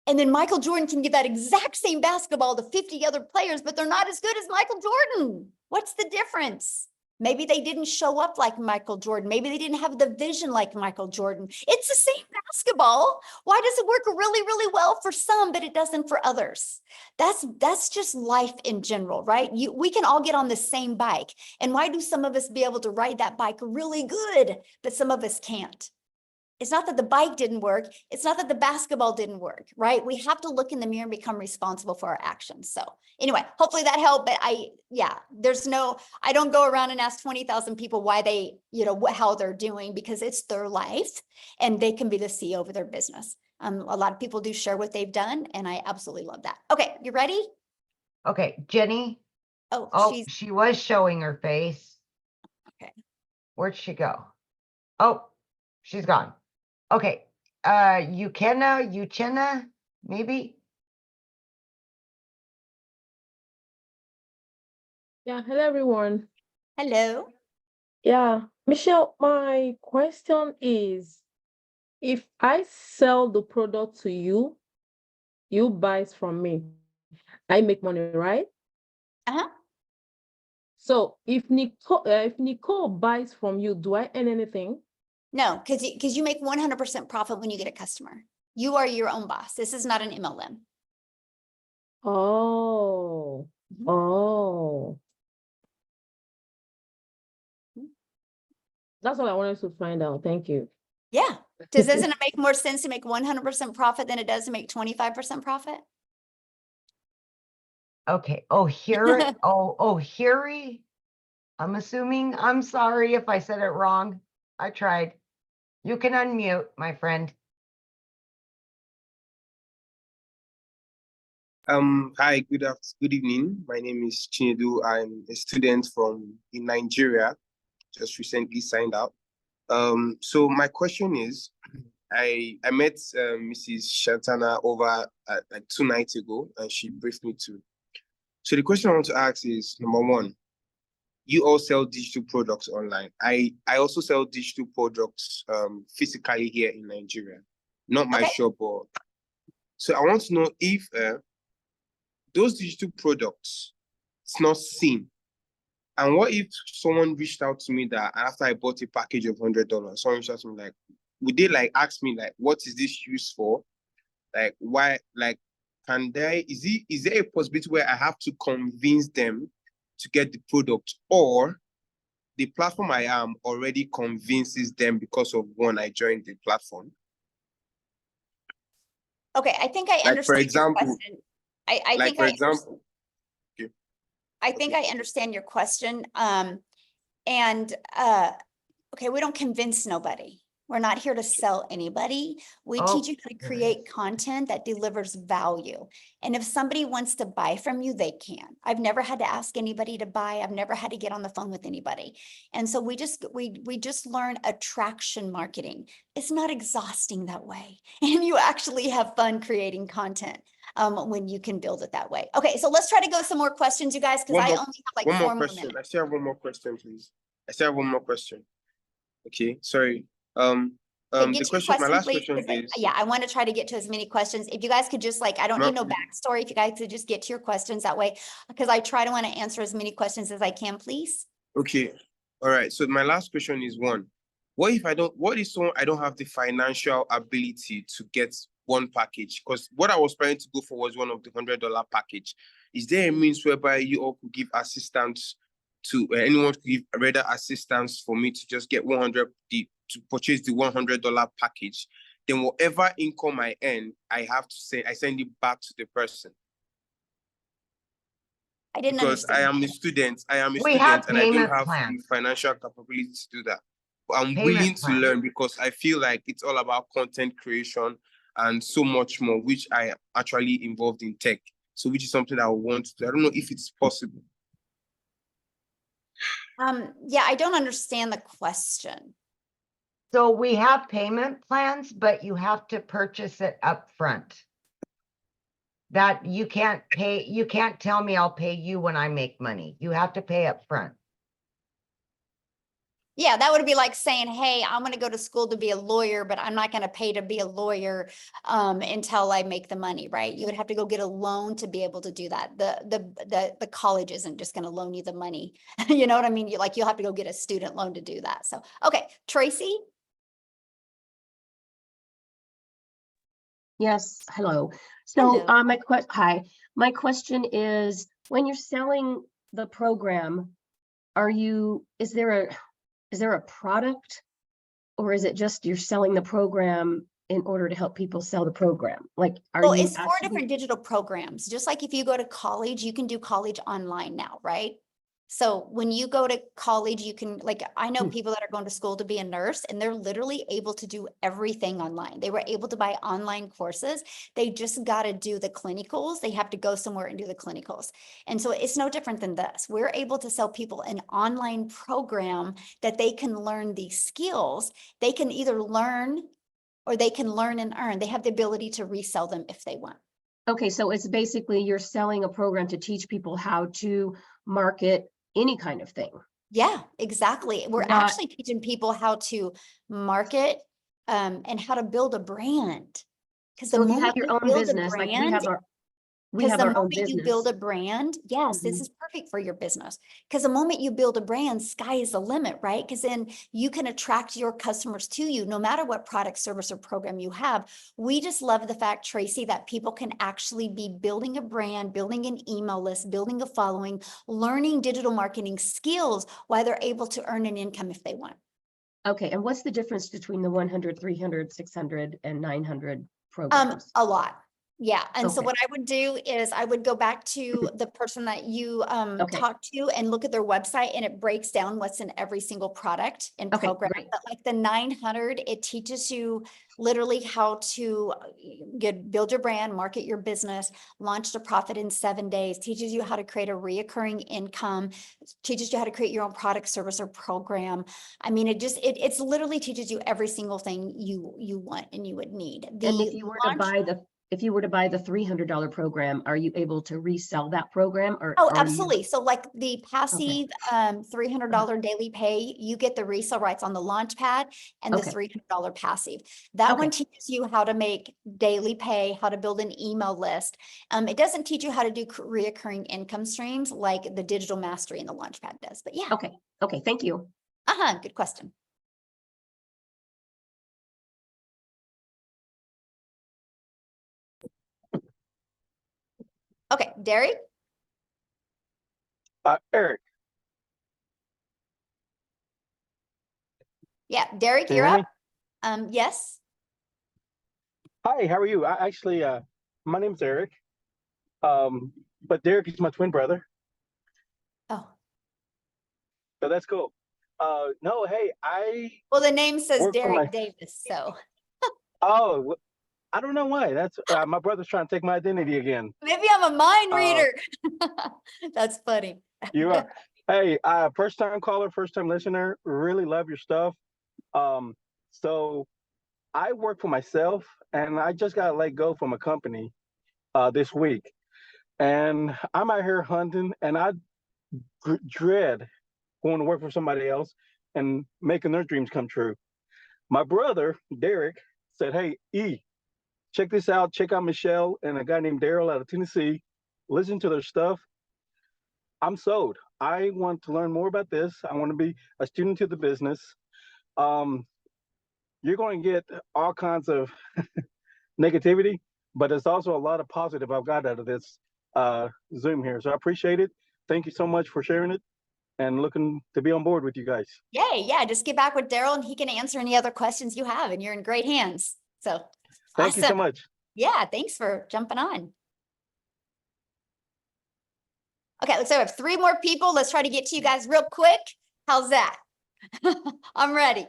and then Michael Jordan can give that exact same basketball to 50 other players, but they're not as good as Michael Jordan. What's the difference? Maybe they didn't show up like Michael Jordan. Maybe they didn't have the vision like Michael Jordan. It's the same basketball. Why does it work really, really well for some, but it doesn't for others? That's just life in general, right? We can all get on the same bike. And why do some of us be able to ride that bike really good, but some of us can't? It's not that the bike didn't work. It's not that the basketball didn't work, right? We have to look in the mirror and become responsible for our actions. So anyway, hopefully that helped. But I don't go around and ask 20,000 people why they, how they're doing, because it's their life and they can be the CEO of their business. A lot of people do share what they've done, and I absolutely love that. Okay, you ready? Okay, Jenny. Oh, she was showing her face. Okay. Where'd she go? Oh, she's gone. Okay, Uchenna, maybe? Yeah, hello everyone. Hello. Yeah, Michelle, my question is, if I sell the product to you, you buy from me, I make money, right? Uh-huh. So if Nicole buys from you, do I earn anything? No, because you make 100% profit when you get a customer. You are your own boss. This is not an MLM. Oh, oh. That's what I wanted to find out. Thank you. Yeah. Doesn't it make more sense to make 100% profit than it does to make 25% profit? Okay. Oh, here. Oh, Hiri. I'm assuming. I'm sorry if I said it wrong. I tried. You can unmute, my friend. Hi, good evening. My name is Chinedu. I'm a student in Nigeria, just recently signed out. So my question is, I met Mrs. Shantana over like 2 nights ago, and she briefed me too. So the question I want to ask is, number one, you all sell digital products online. I also sell digital products physically here in Nigeria, not my shop. So I want to know if those digital products, it's not seen. And what if someone reached out to me that after I bought a package of $100, someone reached out to me like, would they like ask me like, what is this used for? Like, why, like, is there a possibility where I have to convince them to get the product, or the platform I am already convinces them because of one, I joined the platform? Okay, I think I understand like, for example, your question. I think I understand your question. Okay, we don't convince nobody. We're not here to sell anybody. We teach you how to create content that delivers value. And if somebody wants to buy from you, they can. I've never had to ask anybody to buy. I've never had to get on the phone with anybody. And so we just learn attraction marketing. It's not exhausting that way. And you actually have fun creating content when you can build it that way. Okay, so let's try to go some more questions, you guys, because I only have like 4 more minutes. I still have one more question, please. I still have one more question. Okay, sorry. The question, my last question is, yeah, I want to try to get to as many questions. If you guys could just I don't need no backstory. If you guys could just get to your questions that way, because I try to want to answer as many questions as I can, please. Okay. All right. So my last question is one, what if I don't have the financial ability to get one package? Because what I was planning to go for was one of the $100 package. Is there a means whereby you all could give assistance to anyone, could give rather assistance for me to just get to purchase the $100 package? Then whatever income I earn, I send it back to the person. I didn't because understand. I am a student. And I don't have the financial capability to do that. But I'm willing to learn because I feel like it's all about content creation and so much more, which I am actually involved in tech. So which is something I want to do. I don't know if it's possible. Yeah, I don't understand the question. So we have payment plans, but you have to purchase it up front. That you can't tell me I'll pay you when I make money. You have to pay up front. Yeah, that would be like saying, hey, I'm going to go to school to be a lawyer, but I'm not going to pay to be a lawyer until I make the money, right? You would have to go get a loan to be able to do that. The college isn't just going to loan you the money. You know what I mean? You'll have to go get a student loan to do that. So, okay, Tracy? Yes, hello. So Hello. my question is, when you're selling the program, is there a product, or is it just you're selling the program in order to help people sell the program? Like, Well, it's 4 different digital programs. Just like if you go to college, you can do college online now, right? So when you go to college, you can, like, I know people that are going to school to be a nurse, and they're literally able to do everything online. They were able to buy online courses. They just got to do the clinicals. They have to go somewhere and do the clinicals. And so it's no different than this. We're able to sell people an online program that they can learn these skills. They can either learn or they can learn and earn. They have the ability to resell them if they want. Okay, so it's basically you're selling a program to teach people how to market any kind of thing. Yeah, exactly. We're actually teaching people how to market and how to build a brand. Because the So if you moment have your you own build a business, like we brand, have our own you build business. a brand, yes, this is perfect for your business. Because the moment you build a brand, sky is the limit, right? Because then you can attract your customers to you, no matter what product, service, or program you have. We just love the fact, Tracy, that people can actually be building a brand, building an email list, building a following, learning digital marketing skills while they're able to earn an income if they want. Okay, and what's the difference between the 100, 300, 600, and 900 programs? A lot. Yeah. And so Okay. what I would do is I would go back to the person that you talked to and look at their website, and it breaks down what's in every single product and program. Great. But like the 900, it teaches you literally how to build your brand, market your business, launch to profit in 7 days, teaches you how to create a reoccurring income, teaches you how to create your own product, service, or program. I mean, it's literally teaches you every single thing you want and you would need. And if you were to buy the $300 program, are you able to resell that program, or absolutely. So like the passive $300 daily pay, you get the resale rights on the launch pad and the $300 passive. That one teaches you how to make daily pay, how to build an email list. It doesn't teach you how to do reoccurring income streams like the digital mastery and the launch pad does, but yeah. Okay, thank you. Good question. Okay, Derek? Eric. Yeah, Derek, Can you you're hear up. Yes. Hi, how are you? My name's Eric. But Derek is my twin brother. Oh. So that's cool. No, hey, well, the name says Derek Davis, so. Oh, I don't know why. That's my brother's trying to take my identity again. Maybe I'm a mind reader. That's funny. You are. Hey, first time caller, first time listener. Really love your stuff. So I work for myself, and I just got let go from a company this week, and I'm out here hunting, and I dread going to work for somebody else and making their dreams come true. My brother Derek said, "Hey, check this out. Check out Michelle and a guy named Daryl out of Tennessee. Listen to their stuff. I'm sold. I want to learn more about this. I want to be a student to the business. You're going to get all kinds of negativity, but there's also a lot of positive I've got out of this Zoom here. So I appreciate it. Thank you so much for sharing it, and looking to be on board with you guys." Yay, yeah, just get back with Daryl and he can answer any other questions you have, and you're in great hands. So thank you so much. Yeah, thanks for jumping on. Okay, so we have 3 more people. Let's try to get to you guys real quick. How's that? I'm ready.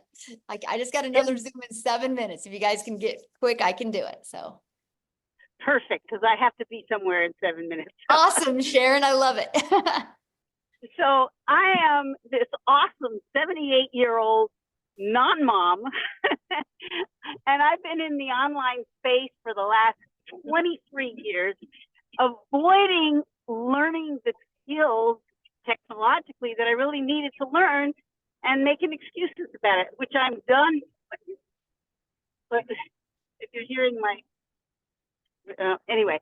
I just got another Zoom in 7 minutes. If you guys can get quick, I can do it. So Perfect, because I have to be somewhere in 7 minutes. Awesome, Sharon. I love it. So I am this awesome 78-year-old non-mom, and I've been in the online space for the last 23 years, avoiding learning the skills technologically that I really needed to learn and making excuses about it, which I'm done. But if you're hearing my, anyway,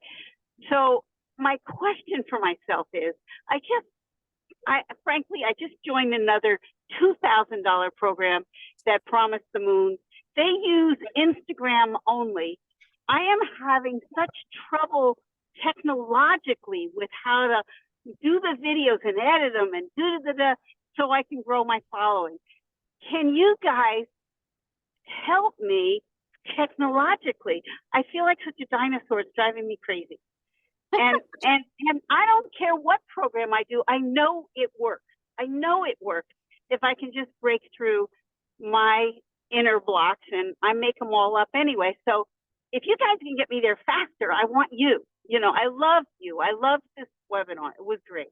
so my question for myself is, frankly, I just joined another $2,000 program that promised the moon. They use Instagram only. I am having such trouble technologically with how to do the videos and edit them and so I can grow my following. Can you guys help me technologically? I feel like such a dinosaur. It's driving me crazy. And I don't care what program I do. I know it works. I know it works if I can just break through my inner blocks, and I make them all up anyway. So if you guys can get me there faster, I want you. You know, I love you. I love this webinar. It was great.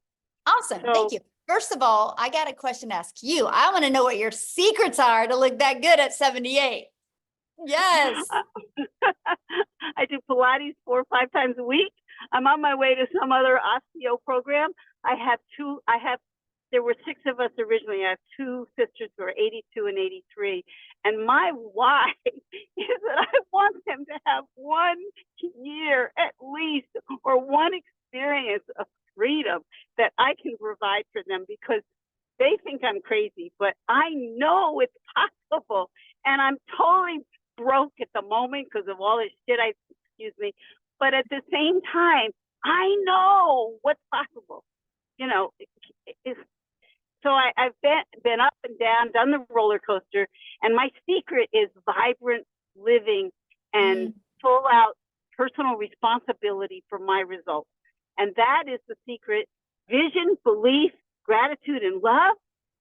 Awesome. So, thank you. First of all, I got a question to ask you. I want to know what your secrets are to look that good at 78. Yes. I do Pilates 4 or 5 times a week. I'm on my way to some other osteo program. There were 6 of us originally. I have 2 sisters who are 82 and 83. And my why is that I want them to have 1 year at least, or 1 experience of freedom that I can provide for them, because they think I'm crazy, but I know it's possible. And I'm totally broke at the moment because of all this shit, excuse me. But at the same time, I know what's possible. You know, so I've been up and down, done the roller coaster, and my secret is vibrant living and full out personal responsibility for my results. And that is the secret: vision, belief, gratitude, and love.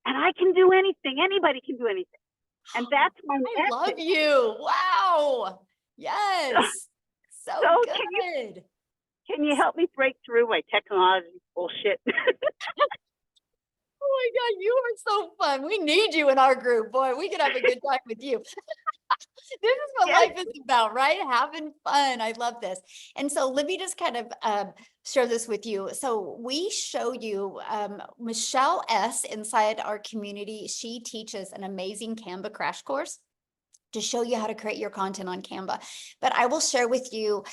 And I can do anything. Anybody can do anything. And that's my I love you. Wow. Yes. So good. Can you help me break through my technology bullshit? Oh my God, you are so fun. We need you in our group. Boy, we could have a good time with you. This is what life is about, right? Having fun. I love this. And so let me just kind of share this with you. So we show you Michelle S. inside our community. She teaches an amazing Canva crash course to show you how to create your content on Canva. But I will share with you,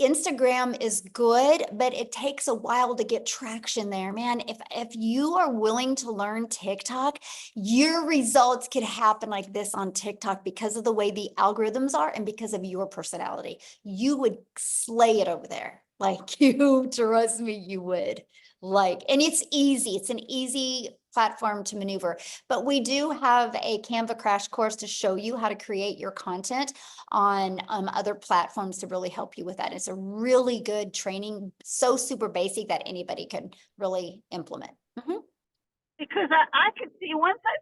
Instagram is good, but it takes a while to get traction there, man. If you are willing to learn TikTok, your results could happen like this on TikTok because of the way the algorithms are and because of your personality. You would slay it over there. Like, you trust me, you would. And it's easy. It's an easy platform to maneuver, but we do have a Canva crash course to show you how to create your content on other platforms to really help you with that. It's a really good training, so super basic that anybody can really implement. Because I could see once I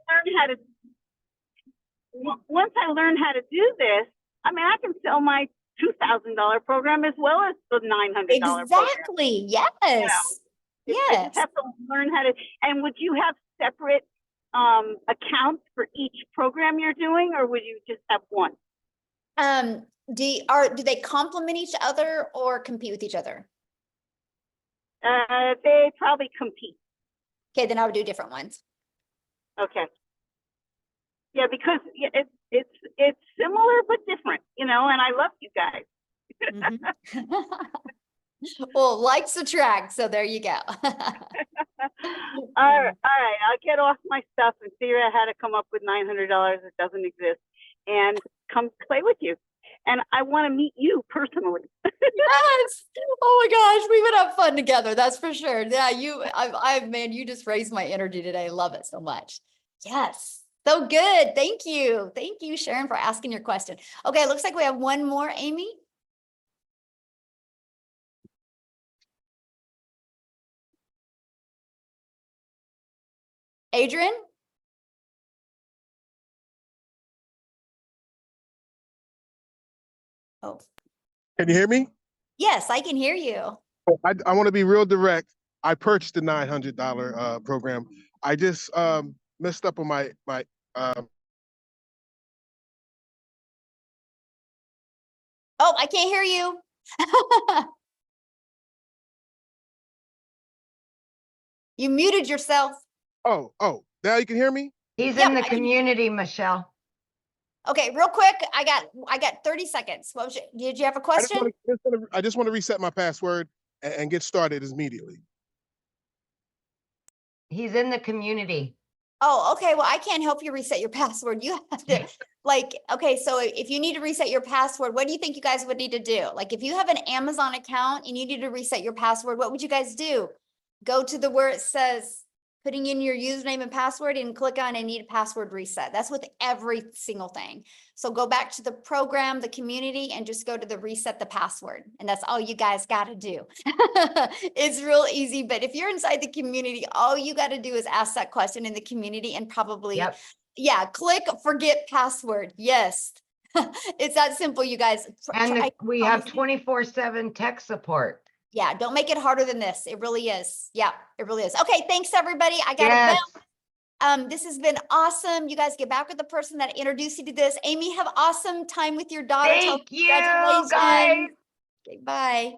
learn how to do this, I mean, I can sell my $2,000 program as well as the $900 program. Exactly. Yes. You know, I just have to learn how to. And would you have separate accounts for each program you're doing, or would you just have one? Do they complement each other or compete with each other? They probably compete. Okay, then I would do different ones. Okay. Yeah, because it's similar but different, you know, and I love you guys. Well, likes attract, so there you go. All right, I'll get off my stuff and figure out how to come up with $900 that doesn't exist and come play with you. And I want to meet you personally. Yes. Oh my gosh, we would have fun together. That's for sure. Yeah, man, you just raised my energy today. I love it so much. Yes. So good. Thank you. Thank you, Sharon, for asking your question. Okay, looks like we have one more, Amy. Adrian? Oh. Can you hear me? Yes, I can hear you. I want to be real direct. I purchased the $900 program. I just messed up on my Oh, I can't hear you. You muted yourself. oh, now you can hear me? He's Yep, in the I can- community, Michelle. Okay, real quick, I got 30 seconds. What was did you have a question? I just want to reset my password and get started immediately. He's in the community. Oh, okay. Well, I can't help you reset your password. You have to okay, so if you need to reset your password, what do you think you guys would need to do? Like if you have an Amazon account and you need to reset your password, what would you guys do? Go to where it says putting in your username and password and click on I need a password reset. That's with every single thing. So go back to the program, the community, and just go to the reset the password. And that's all you guys got to do. It's real easy. But if you're inside the community, all you got to do is ask that question in the community and probably, yeah, click forget password. Yes. It's that simple, you guys. And we have 24/7 tech support. Yeah, don't make it harder than this. It really is. Yeah, it really is. Okay, thanks everybody. I gotta bounce. This has been awesome. You guys get back with the person that introduced you to this. Amy, have awesome time with your daughter. Thank you, Congratulations. guys. Okay, bye.